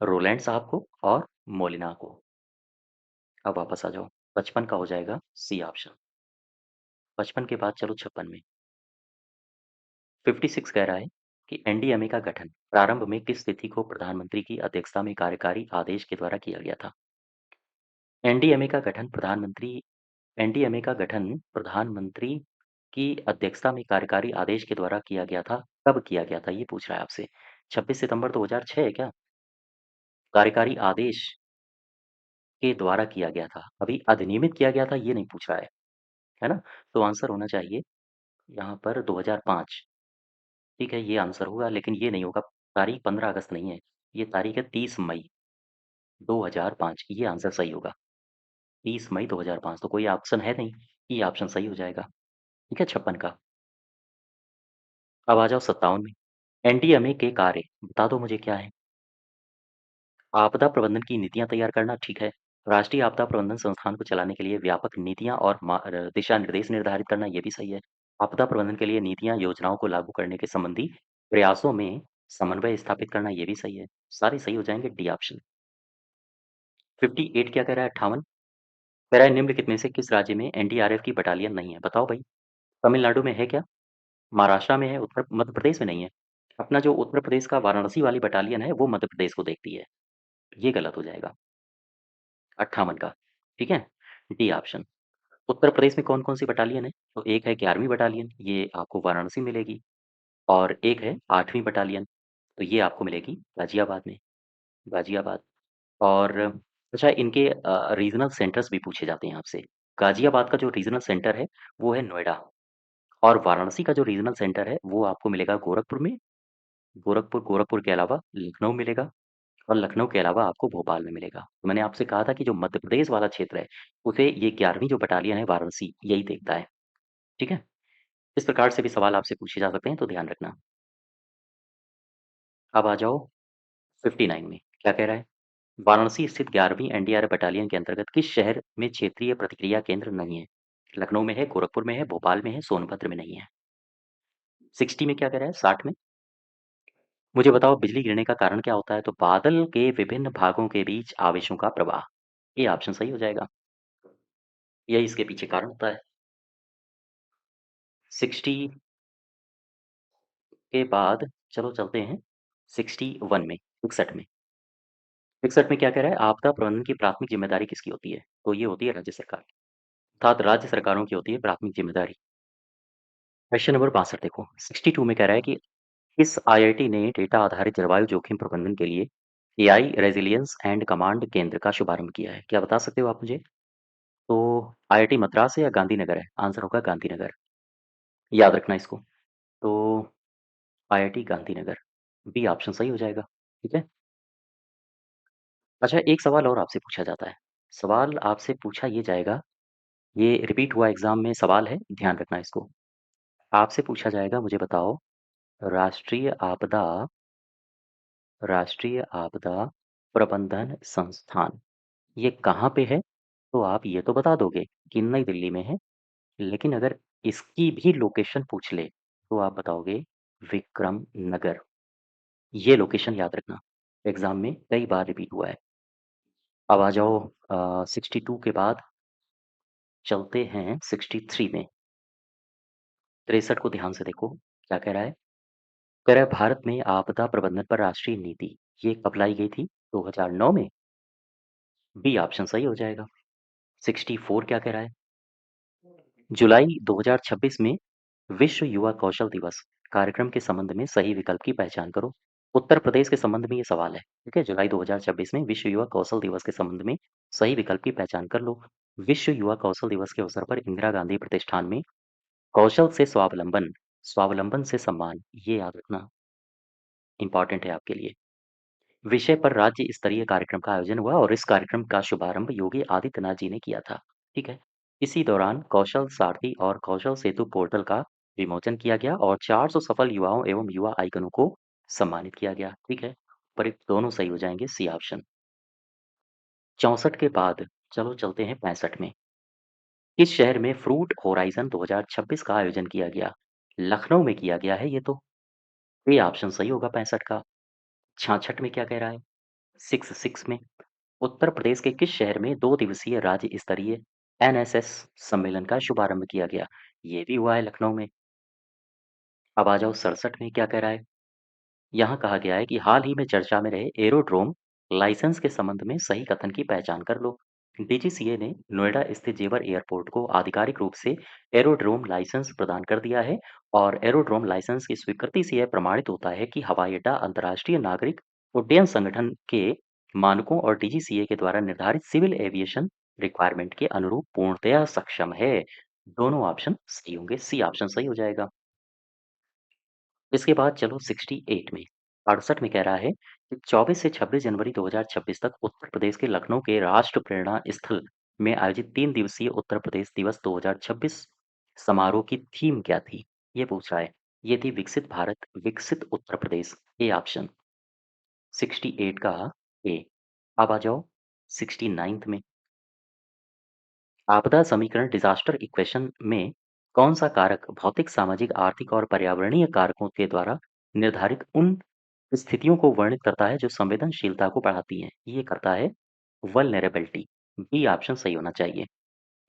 रोलैंड साहब को और मोलिना को। अब वापस आ जाओ, 55 का हो जाएगा सी ऑप्शन। 55 के बाद चलो 56 में। 56 कह रहा है कि एनडीएमए का गठन प्रारंभ में किस तिथि को प्रधानमंत्री की अध्यक्षता में कार्यकारी आदेश के द्वारा किया गया था? एनडीएमए का गठन प्रधानमंत्री एनडीएमए का गठन प्रधानमंत्री की अध्यक्षता में कार्यकारी आदेश के द्वारा किया गया था। कब किया गया था ये पूछ रहा है आपसे। 26 सितंबर 2006 है क्या? कार्यकारी आदेश के द्वारा किया गया था, अभी अधिनियमित किया गया था ये नहीं पूछ रहा है ना? तो आंसर होना चाहिए यहाँ पर 2005। ठीक है, ये आंसर होगा, लेकिन ये नहीं होगा। तारीख 15 अगस्त नहीं है, ये तारीख है 30 मई 2005, ये आंसर सही होगा। 30 मई 2005, तो कोई ऑप्शन है नहीं, ये ऑप्शन सही हो जाएगा, ठीक है। 56 का। अब आ जाओ 57 में। एनडीएमए के कार्य बता दो मुझे क्या है? आपदा प्रबंधन की नीतियां तैयार करना, ठीक है। राष्ट्रीय आपदा प्रबंधन संस्थान को चलाने के लिए व्यापक नीतियां और दिशा निर्देश निर्धारित करना, ये भी सही है। आपदा प्रबंधन के लिए नीतियां योजनाओं को लागू करने के संबंधी प्रयासों में समन्वय स्थापित करना ये भी सही है। सारे सही हो जाएँगे, डी ऑप्शन। 58 क्या कह रहा है? 58 कह रहा है निम्नलिखित में से किस राज्य में एनडीआरएफ की बटालियन नहीं है? बताओ भई। तमिलनाडु में है क्या? महाराष्ट्र में है, उत्तर मध्य प्रदेश में नहीं है। अपना जो उत्तर प्रदेश का वाराणसी वाली बटालियन है, वो मध्य प्रदेश को देखती है। ये गलत हो जाएगा, 58 का, ठीक है? D option. उत्तर प्रदेश में कौन-कौन सी बटालियन है? तो एक है 11वीं बटालियन, ये आपको वाराणसी में मिलेगी और एक है 8वीं बटालियन, तो ये आपको मिलेगी गाज़ियाबाद में, गाज़ियाबाद। और अच्छा इनके रीजनल सेंटर्स भी पूछे जाते हैं आपसे। गाज़ियाबाद का जो रीजनल सेंटर है, वो है नोएडा और वाराणसी का जो रीजनल सेंटर है, वो आपको मिलेगा गोरखपुर में। गोरखपुर के अलावा लखनऊ मिलेगा और लखनऊ के अलावा आपको भोपाल में मिलेगा। तो मैंने आपसे कहा था कि जो मध्य प्रदेश वाला क्षेत्र है, उसे ये 11वीं जो बटालियन है वाराणसी, यही देखता है, ठीक है? इस प्रकार से भी सवाल आपसे पूछे जा सकते हैं, तो ध्यान रखना। अब आ जाओ 59 में, क्या कह रहा है? वाराणसी स्थित 11वीं एनडीआरएफ बटालियन के अंतर्गत किस शहर में क्षेत्रीय प्रतिक्रिया केंद्र नहीं है? लखनऊ में है, गोरखपुर में है, भोपाल में है, सोनभद्र में नहीं है। 60 में क्या कह रहा है? 60 में मुझे बताओ बिजली गिरने का कारण क्या होता है? तो बादल के विभिन्न भागों के बीच आवेशों का प्रवाह। ये ऑप्शन सही हो जाएगा। यही इसके पीछे कारण होता है। 60 के बाद चलो चलते हैं 61 में, 61 में। 61 में क्या कह रहा है? आपदा प्रबंधन की प्राथमिक जिम्मेदारी किसकी होती है? तो ये होती है राज्य सरकार, अर्थात राज्य सरकारों की होती है प्राथमिक जिम्मेदारी। क्वेश्चन नंबर 62 देखो, 62 में कह रहा है कि किस आईआईटी ने डेटा आधारित जलवायु जोखिम प्रबंधन के लिए एआई रेजिलियंस एंड कमांड केंद्र का शुभारंभ किया है? क्या बता सकते हो आप मुझे? तो आईआईटी मद्रास है या गांधीनगर है? आंसर होगा गांधीनगर, याद रखना इसको। तो आईआईटी गांधीनगर, बी ऑप्शन सही हो जाएगा, ठीक है? अच्छा एक सवाल और आपसे पूछा जाता है। सवाल आपसे पूछा ये जाएगा, ये रिपीट हुआ एग्जाम में सवाल है, ध्यान रखना इसको। आपसे पूछा जाएगा, मुझे बताओ राष्ट्रीय आपदा राष्ट्रीय आपदा प्रबंधन संस्थान ये कहाँ पे है? तो आप ये तो बता दोगे कि नई दिल्ली में है, लेकिन अगर इसकी भी लोकेशन पूछ ले, तो आप बताओगे विक्रम नगर। ये लोकेशन याद रखना, एग्जाम में कई बार रिपीट हुआ है। अब आ जाओ 62 के बाद चलते हैं 63 में। 63 को ध्यान से देखो, क्या कह रहा है? कह रहा है भारत में आपदा प्रबंधन पर राष्ट्रीय नीति ये कब लाई गई थी? 2009 में, बी ऑप्शन सही हो जाएगा। 64 क्या कह रहा है? जुलाई 2026 में विश्व युवा कौशल दिवस कार्यक्रम के संबंध में सही विकल्प की पहचान करो। उत्तर प्रदेश के संबंध में ये सवाल है, ठीक है? जुलाई 2026 में विश्व युवा कौशल दिवस के संबंध में सही विकल्प की पहचान कर लो। विश्व युवा कौशल दिवस के अवसर पर इंदिरा गांधी प्रतिष्ठान में कौशल से स्वावलंबन, स्वावलंबन से सम्मान, ये याद रखना इंपॉर्टेंट है आपके लिए। विषय पर राज्य स्तरीय कार्यक्रम का आयोजन हुआ और इस कार्यक्रम का शुभारंभ योगी आदित्यनाथ जी ने किया था, ठीक है? इसी दौरान कौशल सारथी और कौशल सेतु पोर्टल का विमोचन किया गया और 400 सफल युवाओं एवं युवा आइकनों को सम्मानित किया गया, ठीक है? पर ये दोनों सही हो जाएंगे, सी ऑप्शन। 64 के बाद चलो चलते हैं 65 में। किस शहर में फ्रूट होराइजन 2026 का आयोजन किया गया? लखनऊ में किया गया है ये तो, ये ऑप्शन सही होगा 65 का। 66 में क्या कह रहा है? 66 में उत्तर प्रदेश के किस शहर में 2 दिवसीय राज्य स्तरीय एनएसएस सम्मेलन का शुभारंभ किया गया? ये भी हुआ है लखनऊ में। अब आ जाओ 67 में क्या कह रहा है? यहाँ कहा गया है कि हाल ही में चर्चा में रहे एरोड्रोम लाइसेंस के संबंध में सही कथन की पहचान कर लो। डीजीसीए ने नोएडा स्थित जेवर एयरपोर्ट को आधिकारिक रूप से एरोड्रोम लाइसेंस प्रदान कर दिया है और एरोड्रोम लाइसेंस की स्वीकृति से यह प्रमाणित होता है कि हवाई अड्डा अंतर्राष्ट्रीय नागरिक उड्डयन संगठन के मानकों और डीजीसीए के द्वारा निर्धारित सिविल एविएशन रिक्वायरमेंट के अनुरूप पूर्णतया सक्षम है। दोनों ऑप्शन सही होंगे, सी ऑप्शन सही हो जाएगा। इसके बाद चलो 68 में 68 में कह रहा है कि 24 से 26 जनवरी 2026 तक उत्तर प्रदेश के लखनऊ के राष्ट्र प्रेरणा स्थल में आयोजित 3 दिवसीय उत्तर प्रदेश दिवस 2026 समारोह की थीम क्या थी? ये पूछ रहा है। ये थी विकसित भारत विकसित उत्तर प्रदेश, ए ऑप्शन। 68 का ए। अब आ जाओ 69 में। आपदा समीकरण डिजास्टर इक्वेशन में कौन सा कारक भौतिक सामाजिक आर्थिक और पर्यावरणीय कारकों के द्वारा निर्धारित उन स्थितियों को वर्णित करता है जो संवेदनशीलता को बढ़ाती हैं। ये करता है वल्नरेबिलिटी। बी ऑप्शन सही होना चाहिए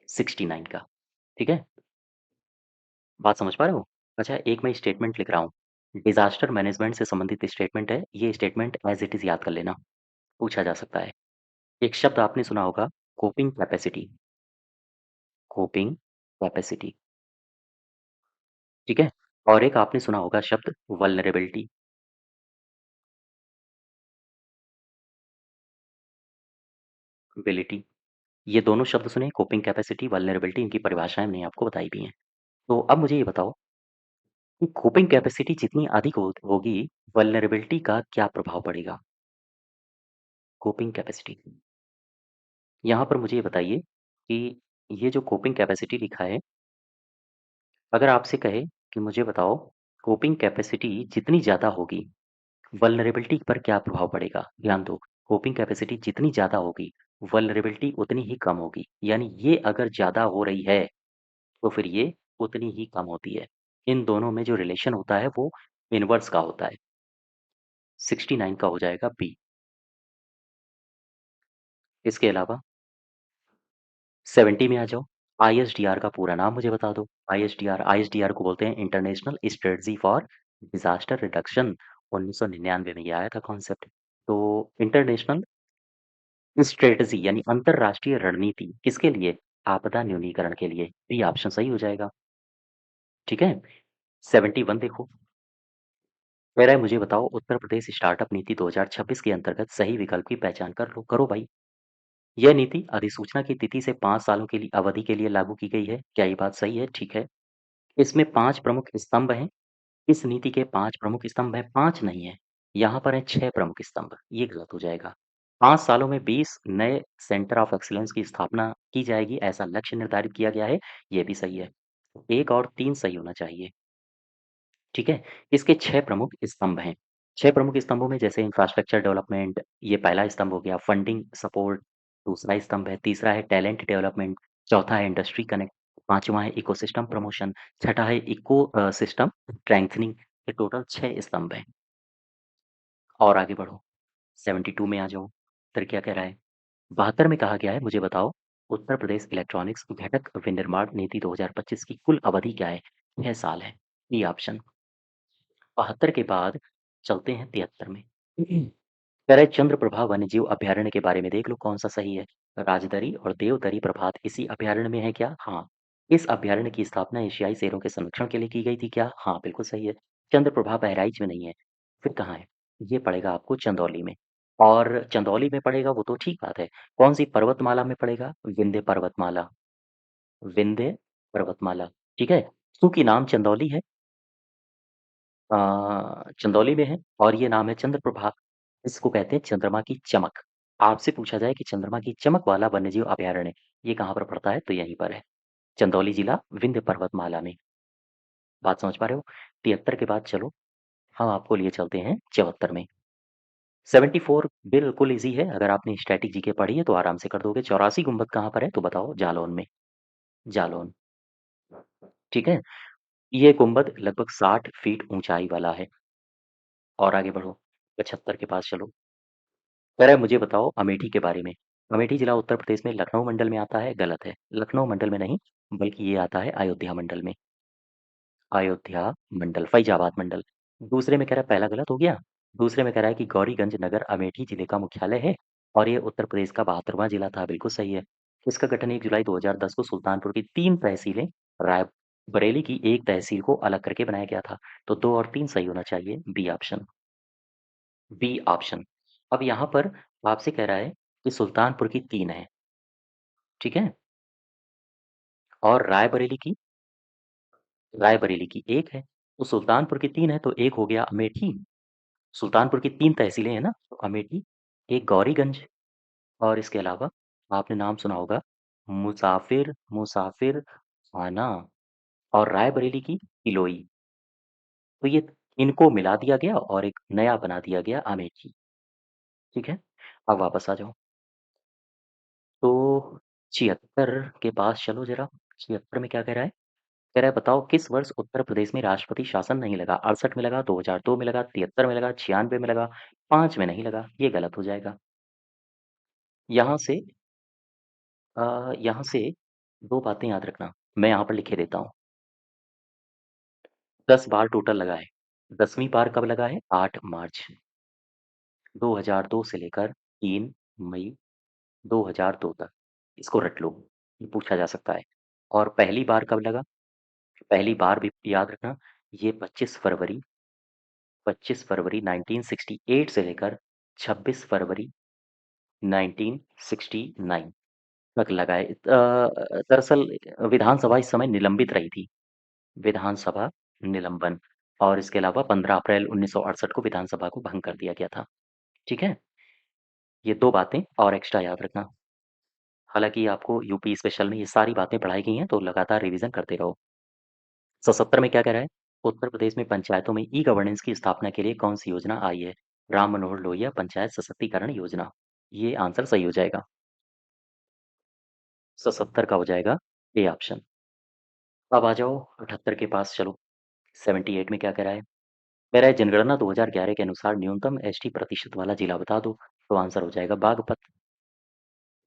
69 का। ठीक है? बात समझ पा रहे हो? अच्छा, एक मैं स्टेटमेंट लिख रहा हूँ। डिज़ास्टर मैनेजमेंट से संबंधित स्टेटमेंट है। ये स्टेटमेंट एज़ इट इज़ याद कर लेना, पूछा जा सकता है। एक शब्द आपने सुना होगा, कोपिंग कैपेसिटी। कोपिंग कैपेसिटी, ठीक है? और एक आपने सुना होगा शब्द वल्नरेबिलिटी। एबिलिटी। ये दोनों शब्द सुने, कोपिंग कैपेसिटी, वल्नरेबिलिटी, इनकी परिभाषाएँ मैंने आपको बताई भी हैं। तो अब मुझे ये बताओ कि कोपिंग कैपेसिटी जितनी अधिक होगी, वल्नरेबिलिटी का क्या प्रभाव पड़ेगा? Coping capacity. यहाँ पर मुझे ये बताइए कि ये जो कोपिंग कैपेसिटी लिखा है, अगर आपसे कहे कि मुझे बताओ कोपिंग कैपेसिटी जितनी ज़्यादा होगी, वल्नरेबिलिटी पर क्या प्रभाव पड़ेगा? ध्यान दो, कोपिंग कैपेसिटी जितनी ज़्यादा होगी, वल्नरेबिलिटी उतनी ही कम होगी। यानी ये अगर ज़्यादा हो रही है, तो फिर ये उतनी ही कम होती है। इन दोनों में जो रिलेशन होता है वो इनवर्स का होता है। 69 का हो जाएगा बी। इसके अलावा 70 में आ जाओ। आईएसडीआर का पूरा नाम मुझे बता दो। आईएसडीआर को बोलते हैं international strategy for disaster reduction. 1999 में ये आया था कॉन्सेप्ट। तो इंटरनेशनल स्ट्रेटजी यानी अंतरराष्ट्रीय रणनीति किसके लिए? आपदा न्यूनीकरण के लिए। बी ऑप्शन सही हो जाएगा। ठीक है? 71 देखो, कह रहा है मुझे बताओ उत्तर प्रदेश स्टार्टअप नीति 2026 के अंतर्गत सही विकल्प की पहचान कर लो। करो भाई। यह नीति अधिसूचना की तिथि से 5 सालों के लिए अवधि के लिए लागू की गई है। क्या ये बात सही है? ठीक है। इसमें 5 प्रमुख स्तंभ हैं। इस नीति के 5 प्रमुख स्तंभ हैं, 5 नहीं है। यहाँ पर है 6 प्रमुख स्तंभ। ये गलत हो जाएगा। 5 सालों में 20 नए सेंटर ऑफ एक्सीलेंस की स्थापना की जाएगी, ऐसा लक्ष्य निर्धारित किया गया है। ये भी सही है। 1 और 3 सही होना चाहिए। ठीक है? इसके 6 प्रमुख स्तंभ हैं। 6 प्रमुख स्तंभों में जैसे इंफ्रास्ट्रक्चर डेवलपमेंट, ये पहला स्तंभ हो गया, फंडिंग सपोर्ट दूसरा स्तंभ है, तीसरा है टैलेंट डेवलपमेंट, चौथा है इंडस्ट्री कनेक्ट, पाँचवाँ है इकोसिस्टम प्रमोशन, छठा है सिस्टम स्ट्रेंथनिंग। ये टोटल 6 स्तंभ हैं। और आगे बढ़ो, 72 में आ जाओ। फिर क्या कह रहा है? 72 में कहा गया है, मुझे बताओ उत्तर प्रदेश इलेक्ट्रॉनिक्स घटक विनिर्माण नीति 2025 की कुल अवधि क्या है? 6 साल है। B option. 72 के बाद चलते हैं 73 में। कह रहा है चंद्रप्रभा वन्यजीव अभयारण्य के बारे में देख लो कौन सा सही है। राजदरी और देवदरी प्रभात इसी अभयारण्य में है क्या? हाँ। इस अभयारण्य की स्थापना एशियाई शेरों के संरक्षण के लिए की गई थी क्या? हाँ, बिल्कुल सही है। चंद्रप्रभा बहराइच में नहीं है। फिर कहाँ है? ये पड़ेगा आपको चंदौली में। और चंदौली में पड़ेगा वो तो ठीक बात है। कौन सी पर्वतमाला में पड़ेगा? विंध्य पर्वतमाला। विंध्य पर्वतमाला। ठीक है। क्योंकि नाम चंदौली है, चंदौली में है और ये नाम है चंद्रप्रभा। इसको कहते हैं चंद्रमा की चमक। आपसे पूछा जाए कि चंद्रमा की चमक वाला वन्यजीव अभयारण्य ये कहाँ पर पड़ता है? तो यहीं पर है, चंदौली जिला विंध्य पर्वतमाला में। बात समझ पा रहे हो? 73 के बाद चलो हम आपको लिए चलते हैं 74 में। 74 बिल्कुल इजी है, अगर आपने स्टैटिक जीके पढ़ी है तो आराम से कर दोगे। 84 गुंबद कहाँ पर है? तो बताओ। जालौन में। जालौन। ठीक है। ये गुंबद लगभग 60 फीट ऊंचाई वाला है। और आगे बढ़ो, 75 के पास चलो। कह रहा है मुझे बताओ अमेठी के बारे में। अमेठी जिला उत्तर प्रदेश में लखनऊ मंडल में आता है। गलत है, लखनऊ मंडल में नहीं, बल्कि ये आता है अयोध्या मंडल में। अयोध्या मंडल, फैजाबाद मंडल। दूसरे में कह रहा है, पहला गलत हो गया। दूसरे में कह रहा है कि गौरीगंज नगर अमेठी जिले का मुख्यालय है और ये उत्तर प्रदेश का 72वां जिला था। बिल्कुल सही है। इसका गठन 1 जुलाई 2010 को सुल्तानपुर की 3 तहसीलें रायबरेली की एक तहसील को अलग करके बनाया गया था। तो 2 और 3 सही होना चाहिए। B option. B option. अब यहाँ पर आपसे कह रहा है कि सुल्तानपुर की 3 है, ठीक है? और रायबरेली की 1 है। तो सुल्तानपुर की 3 है तो 1 हो गया अमेठी। सुल्तानपुर की 3 तहसीलें हैं ना, तो अमेठी, 1 गौरीगंज और इसके अलावा आपने नाम सुना होगा मुसाफिर मुसाफिर खाना और रायबरेली की किलोई। तो ये इनको मिला दिया गया और एक नया बना दिया गया अमेठी। ठीक है? अब वापस आ जाओ। तो 76 के पास चलो ज़रा, 76 में क्या कह रहा है? कह रहा है बताओ किस वर्ष उत्तर प्रदेश में राष्ट्रपति शासन नहीं लगा? 68 में लगा, 2002 में लगा, 73 में लगा, 96 में लगा, 5 में नहीं लगा। ये गलत हो जाएगा। यहाँ से यहाँ से 2 बातें याद रखना। मैं यहाँ पर लिखे देता हूँ। 10 बार टोटल लगा है। 10वीं बार कब लगा है? 8 मार्च 2002 से लेकर 3 मई 2002 तक। इसको रट लो। ये पूछा जा सकता है। और पहली बार कब लगा? पहली बार भी याद रखना। ये 25 फरवरी 1968 से लेकर 26 फरवरी 1969 तक लगा है। दरअसल विधानसभा इस समय निलंबित रही थी। विधानसभा निलंबन। और इसके अलावा 15 अप्रैल 1968 को विधानसभा को भंग कर दिया गया था। ठीक है? ये 2 बातें और एक्स्ट्रा याद रखना। हालाँकि आपको यूपी स्पेशल में ये सारी बातें पढ़ाई गई हैं, तो लगातार रिवीजन करते रहो। 170 में क्या कह रहा है? उत्तर प्रदेश में पंचायतों में ई गवर्नेंस की स्थापना के लिए कौन सी योजना आई है? राम मनोहर लोहिया पंचायत सशक्तिकरण योजना। ये आंसर सही हो जाएगा। 170 का हो जाएगा ए ऑप्शन। अब आ जाओ 78 के पास चलो। 78 में क्या कह रहा है? कह रहा है जनगणना 2011 के अनुसार न्यूनतम एसटी प्रतिशत वाला जिला बता दो। तो आंसर हो जाएगा बागपत।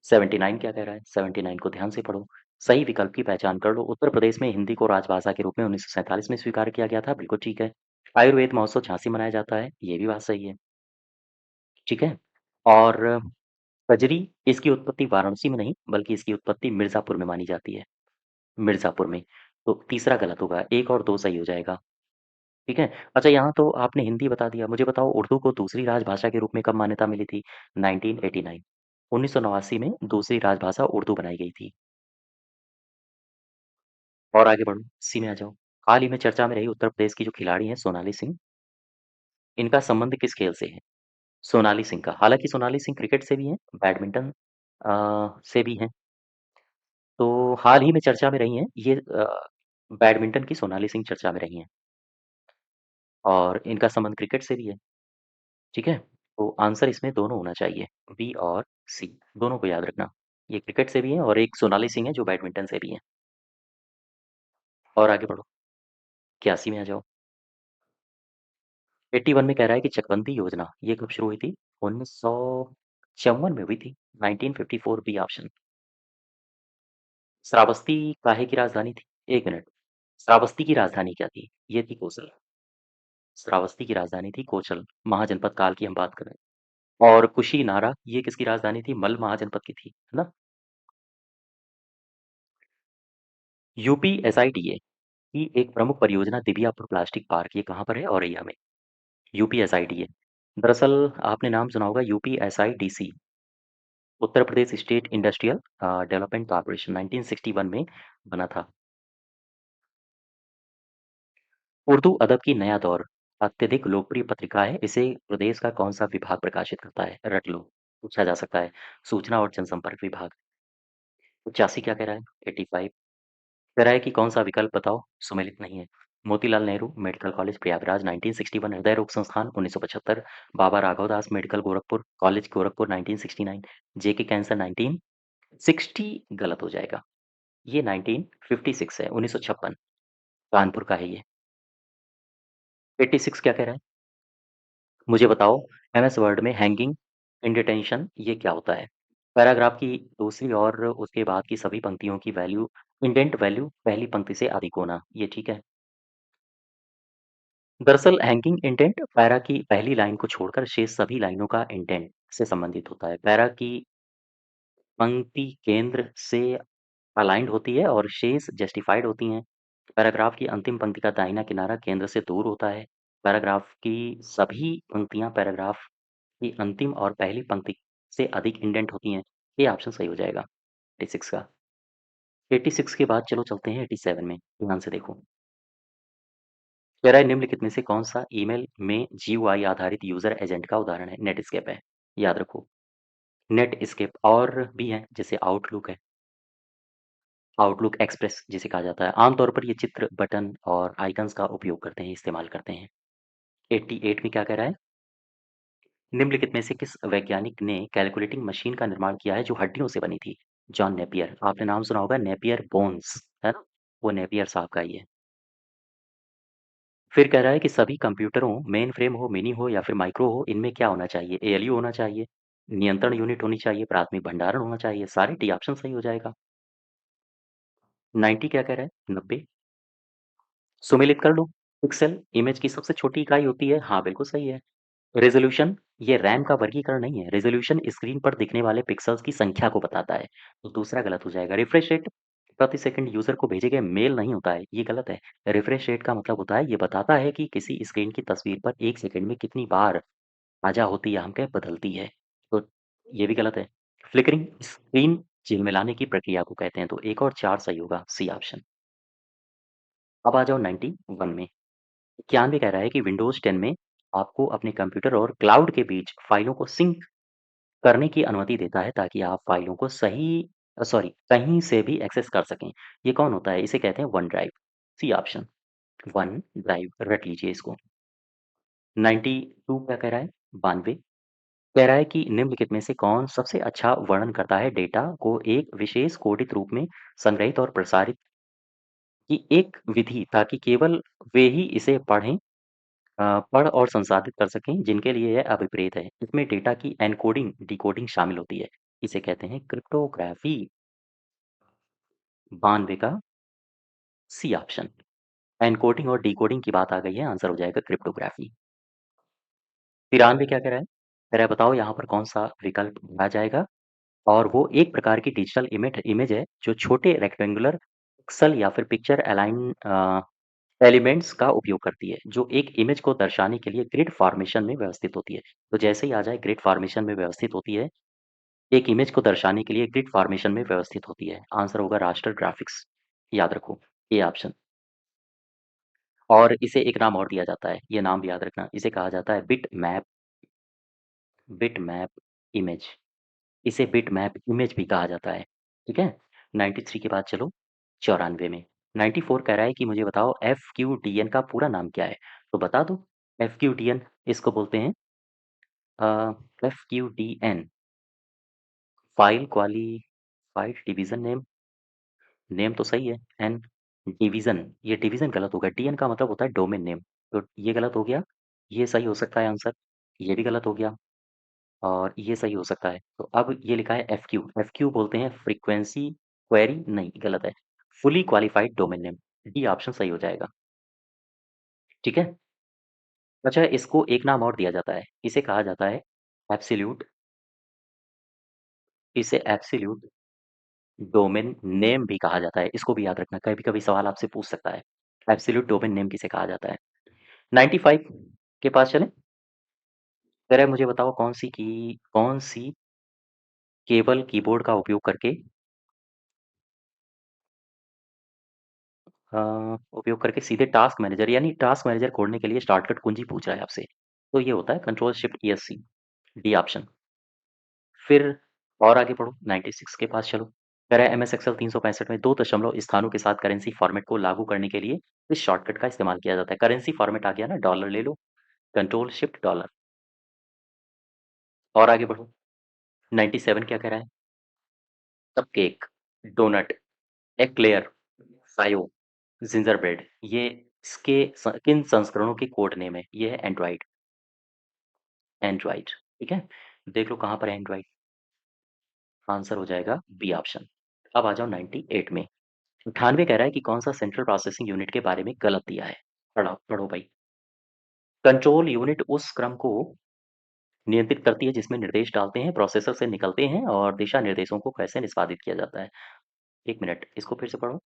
79 क्या कह रहा है? 79 को ध्यान से पढ़ो। सही विकल्प की पहचान कर लो। उत्तर प्रदेश में हिंदी को राजभाषा के रूप में 1947 में स्वीकार किया गया था। बिल्कुल ठीक है। आयुर्वेद महोत्सव झांसी मनाया जाता है। ये भी बात सही है। ठीक है। और कजरी, इसकी उत्पत्ति वाराणसी में नहीं बल्कि इसकी उत्पत्ति मिर्जापुर में मानी जाती है। मिर्जापुर में। तो तीसरा गलत होगा। 1 और 2 सही हो जाएगा। ठीक है। अच्छा यहाँ तो आपने हिंदी बता दिया। मुझे बताओ उर्दू को दूसरी राजभाषा के रूप में कब मान्यता मिली थी? 1989। 1989 में दूसरी राजभाषा उर्दू बनाई गई थी। और आगे बढ़ो, सी में आ जाओ। हाल ही में चर्चा में रही उत्तर प्रदेश की जो खिलाड़ी हैं सोनाली सिंह, इनका संबंध किस खेल से है? सोनाली सिंह का, हालांकि सोनाली सिंह क्रिकेट से भी हैं, बैडमिंटन से भी हैं। तो हाल ही में चर्चा में रही हैं ये बैडमिंटन की सोनाली सिंह चर्चा में रही हैं। और इनका संबंध क्रिकेट से भी है। ठीक है। तो आंसर इसमें दोनों होना चाहिए, बी और सी, दोनों को याद रखना। ये क्रिकेट से भी है और एक सोनाली सिंह है जो बैडमिंटन से भी है। और आगे बढ़ो, 81 में आ जाओ। 81 में कह रहा है कि चकबंदी योजना ये कब शुरू हुई थी? 1954 में हुई थी। 1954 बी ऑप्शन। श्रावस्ती काहे की राजधानी थी? एक मिनट। श्रावस्ती की राजधानी क्या थी? ये थी कोसल। श्रावस्ती की राजधानी थी कोचल। महाजनपद काल की हम बात कर रहे हैं। और कुशीनारा ये किसकी राजधानी थी? मल महाजनपद की थी, है ना? यूपी एसआईडीए की एक प्रमुख परियोजना दिबियापुर प्लास्टिक पार्क ये कहाँ पर है? औरैया में। यूपी एसआईडीए। दरअसल आपने नाम सुना होगा UP एसआईडीसी, Uttar Pradesh state industrial development corporation, 1961 में बना था। उर्दू अदब की नया दौर अत्यधिक लोकप्रिय पत्रिका है। इसे प्रदेश का कौन सा विभाग प्रकाशित करता है? रट लो, पूछा जा सकता है। सूचना और जनसंपर्क विभाग। 85 क्या कह रहा है? 85 कह रहा है कि कौन सा विकल्प बताओ सुमेलित नहीं है। मोतीलाल नेहरू मेडिकल कॉलेज प्रयागराज 1961, हृदय रोग संस्थान 1975, बाबा राघवदास मेडिकल गोरखपुर कॉलेज गोरखपुर 1969, जेके कैंसर 1960 गलत हो जाएगा। ये 1956 है, 1956 कानपुर का है ये। 86 क्या कह रहा है? मुझे बताओ एमएस वर्ड में हैंगिंग इंडेंटेशन ये क्या होता है? पैराग्राफ की दूसरी और उसके बाद की सभी पंक्तियों की वैल्यू, इंडेंट वैल्यू पहली पंक्ति से अधिक होना, ये ठीक है। दरअसल हैंगिंग इंडेंट पैरा की पहली लाइन को छोड़कर शेष सभी लाइनों का इंडेंट से संबंधित होता है। पैरा की पंक्ति केंद्र से अलाइंड होती है और शेष जस्टिफाइड होती हैं। पैराग्राफ की अंतिम पंक्ति का दाहिना किनारा केंद्र से दूर होता है। पैराग्राफ की सभी पंक्तियां पैराग्राफ की अंतिम और पहली पंक्ति से अधिक इंडेंट होती हैं। ये ऑप्शन सही हो जाएगा 86 का। 86 के बाद चलो चलते हैं 87 में। ध्यान से देखो। कह रहा है निम्नलिखित में से कौन सा ईमेल में जीयूआई आधारित यूजर एजेंट का उदाहरण है? नेटस्केप है। याद रखो। नेटस्केप और भी है जैसे आउटलुक है, आउटलुक एक्सप्रेस जिसे कहा जाता है। आमतौर पर ये चित्र बटन और आइकन्स का उपयोग करते हैं, इस्तेमाल करते हैं। 88 में क्या कह रहा है? निम्नलिखित में से किस वैज्ञानिक ने कैलकुलेटिंग मशीन का निर्माण किया है जो हड्डियों से बनी थी? John Napier. आपने नाम सुना होगा नेपियर बोन्स, है ना? वो नेपियर साहब का ही है। फिर कह रहा है कि सभी कंप्यूटरों मेन फ्रेम हो, मिनी हो या फिर माइक्रो हो, इनमें क्या होना चाहिए? एएलयू होना चाहिए, नियंत्रण यूनिट होनी चाहिए, प्राथमिक भंडारण होना चाहिए, सारे डी ऑप्शन सही हो जाएगा। 90 क्या कह रहा है? 90 सुमेलित कर लूँ? पिक्सेल इमेज की सबसे छोटी इकाई होती है। हाँ, बिल्कुल सही है। रेज़ोल्यूशन ये रैम का वर्गीकरण नहीं है। रेज़ोल्यूशन स्क्रीन पर दिखने वाले पिक्सेल्स की संख्या को बताता है। तो दूसरा गलत हो जाएगा। रिफ्रेश रेट प्रति सेकंड यूज़र को भेजे गए मेल नहीं होता है, ये गलत है। रिफ्रेश रेट का मतलब होता है ये बताता है कि किसी स्क्रीन की तस्वीर पर 1 सेकंड में कितनी बार ताज़ा होती है, हम कहें बदलती है। तो ये भी गलत है। फ्लिकरिंग स्क्रीन झिलमिलाने की प्रक्रिया को कहते हैं। तो 1 और 4 सही होगा, सी ऑप्शन। अब आ जाओ 91 में। कियान भी कह रहा है कि विंडोज़ 10 में आपको अपने कंप्यूटर और क्लाउड के बीच फ़ाइलों को सिंक करने की अनुमति देता है ताकि आप फ़ाइलों को कहीं से भी एक्सेस कर सकें। ये कौन होता है? इसे कहते हैं one drive. C option, one drive रट लीजिए इसको। 92 क्या कह रहा है? 92 कह रहा है कि निम्नलिखित में से कौन सबसे अच्छा वर्णन करता है डेटा को एक विशेष कोडित रूप में संग्रहित और प्रसारित की एक विधि ताकि केवल वे ही इसे पढ़ और संसाधित कर सकें जिनके लिए यह अभिप्रेत है। इसमें डेटा की एन्कोडिंग, डिकोडिंग शामिल होती है। इसे कहते हैं क्रिप्टोग्राफी। 92 का सी ऑप्शन। एन्कोडिंग और डिकोडिंग की बात आ गई है, आंसर हो जाएगा क्रिप्टोग्राफी। 93 क्या कह रहा है? कह रहा है बताओ यहाँ पर कौन-सा विकल्प आ जाएगा? और वो एक प्रकार की डिजिटल इमेज है जो छोटे रेक्टेंगुलर पिक्सल या फिर पिक्चर एलिमेंट्स का उपयोग करती है, जो एक इमेज को दर्शाने के लिए ग्रिड फॉर्मेशन में व्यवस्थित होती है। तो जैसे ही आ जाए ग्रिड फॉर्मेशन में व्यवस्थित होती है, एक इमेज को दर्शाने के लिए ग्रिड फॉर्मेशन में व्यवस्थित होती है। आंसर होगा रास्टर ग्राफिक्स। याद रखो, ए ऑप्शन। और इसे एक नाम और दिया जाता है, ये नाम भी याद रखना, इसे कहा जाता है बिटमैप इमेज। इसे बिटमैप इमेज भी कहा जाता है, ठीक है? 93 के बाद चलो 94 में। 94 कह रहा है कि मुझे बताओ एफक्यूडीएन का पूरा नाम क्या है? तो बता दो। एफक्यूडीएन इसको बोलते हैं अ, FQDN file qualified division name. Name तो सही है, एन डिवीज़न, ये डिवीज़न गलत होगा। डीएन का मतलब होता है डोमेन नेम, तो ये गलत हो गया। ये सही हो सकता है आंसर, ये भी गलत हो गया और ये सही हो सकता है। तो अब ये लिखा है एफक्यू, एफक्यू बोलते हैं फ्रीक्वेंसी क्वेरी, नहीं गलत है। Fully qualified domain name, D option सही हो जाएगा, ठीक है? अच्छा इसको एक नाम और दिया जाता है, इसे कहा जाता है एब्सोल्यूट, इसे एब्सोल्यूट डोमेन नेम भी कहा जाता है, इसको भी याद रखना, कभी-कभी सवाल आपसे पूछ सकता है। एब्सोल्यूट डोमेन नेम किसे कहा जाता है? 95 के पास चलें? कह रहा है मुझे बताओ कौन-सी केबल कीबोर्ड का उपयोग करके अ, उपयोग करके सीधे टास्क मैनेजर यानी टास्क मैनेजर खोलने के लिए शॉर्टकट कुंजी पूछ रहा है आपसे। तो ये होता है control shift ESC, D option. फिर और आगे बढ़ो 96 के पास चलो। कह रहा है एमएस एक्सेल 365 में 2 दशमलव स्थानों के साथ करेंसी फॉर्मेट को लागू करने के लिए इस शॉर्टकट का इस्तेमाल किया जाता है। करेंसी फॉर्मेट आ गया ना, डॉलर ले लो, कंट्रोल शिफ्ट डॉलर। और आगे बढ़ो 97 क्या कह रहा है? कपकेक, डोनट, एक्लेयर, सायो, जिंजरब्रेड, ये किन संस्करणों के कोड नेम है? ये है एंड्रॉइड, एंड्रॉइड, ठीक है? देख लो कहाँ पर है एंड्रॉइड, आंसर हो जाएगा बी ऑप्शन। अब आ जाओ 98 में। 98 कह रहा है कि कौन सा सेंट्रल प्रोसेसिंग यूनिट के बारे में गलत दिया है? पढ़ो पढ़ो भाई। कंट्रोल यूनिट उस क्रम को नियंत्रित करती है जिसमें निर्देश डालते हैं, प्रोसेसर से निकलते हैं और दिशा निर्देशों को कैसे निष्पादित किया जाता है। 1 मिनट, इसको फिर से पढ़ो।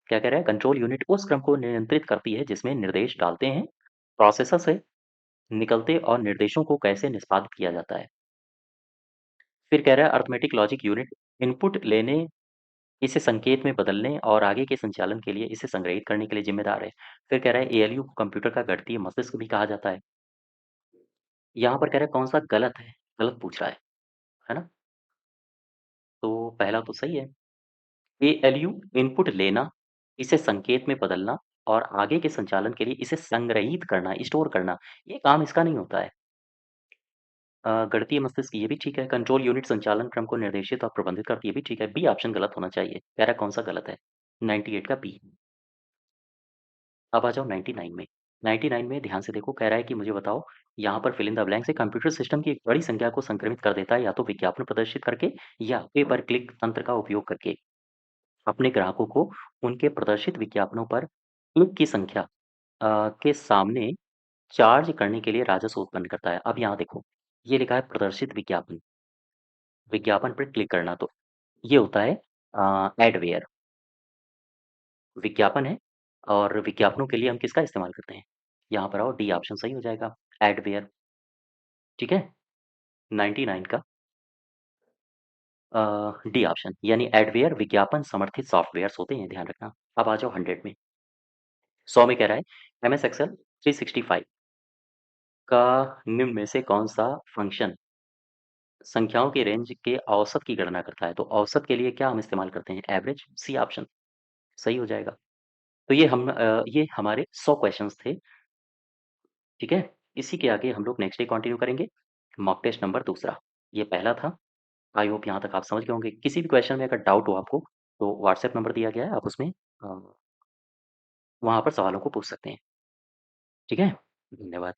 क्या कह रहा है? कंट्रोल यूनिट उस क्रम को नियंत्रित करती है जिसमें निर्देश डालते हैं, प्रोसेसर से निकलते और निर्देशों को कैसे निष्पादित किया जाता है। फिर कह रहा है अरिथमेटिक लॉजिक यूनिट इनपुट लेने, इसे संकेत में बदलने और आगे के संचालन के लिए इसे संग्रहित करने के लिए जिम्मेदार है। फिर कह रहा है एएलयू को कंप्यूटर का गणितीय मस्तिष्क भी कहा जाता है। यहाँ पर कह रहा है कौन सा गलत है? गलत पूछ रहा है ना? तो पहला तो सही है। एएलयू इनपुट लेना, इसे संकेत में बदलना और आगे के संचालन के लिए इसे संग्रहीत करना, स्टोर करना, ये काम इसका नहीं होता है। गणितीय मस्तिष्क ये भी ठीक है, कंट्रोल यूनिट संचालन क्रम को निर्देशित और प्रबंधित करती है, ये भी ठीक है। बी ऑप्शन गलत होना चाहिए। कह रहा है कौन सा गलत है? 98 का बी। अब आ जाओ 99 में। 99 में ध्यान से देखो, कह रहा है कि मुझे बताओ, यहाँ पर फिल इन द ब्लैंक्स से कंप्यूटर सिस्टम की एक बड़ी संख्या को संक्रमित कर देता है, या तो विज्ञापन प्रदर्शित करके या पे पर क्लिक तंत्र का उपयोग करके अपने ग्राहकों को उनके प्रदर्शित विज्ञापनों पर क्लिक की संख्या के सामने चार्ज करने के लिए राजस्व उत्पन्न करता है। अब यहाँ देखो, ये लिखा है प्रदर्शित विज्ञापन, विज्ञापन पर क्लिक करना, तो ये होता है एडवेयर, विज्ञापन है। और विज्ञापनों के लिए हम किसका इस्तेमाल करते हैं? यहाँ पर आओ, डी ऑप्शन सही हो जाएगा, एडवेयर। ठीक है? 99 का डी ऑप्शन, यानी एडवेयर विज्ञापन समर्थित सॉफ्टवेयर्स होते हैं, ध्यान रखना। अब आ जाओ 100 में। 100 में कह रहा है एमएस एक्सेल 365 का निम्न में से कौन सा फंक्शन संख्याओं के रेंज के औसत की गणना करता है? तो औसत के लिए क्या हम इस्तेमाल करते हैं? एवरेज, सी ऑप्शन सही हो जाएगा। तो ये हमारे 100 क्वेश्चंस थे। ठीक है? इसी के आगे हम लोग नेक्स्ट डे कंटिन्यू करेंगे। मॉक टेस्ट नंबर दूसरा, ये पहला था। आई होप यहाँ तक आप समझ गए होंगे। किसी भी क्वेश्चन में अगर डाउट हो आपको, तो व्हाट्सएप नंबर दिया गया है, आप उसमें वहाँ पर सवालों को पूछ सकते हैं। ठीक है? धन्यवाद।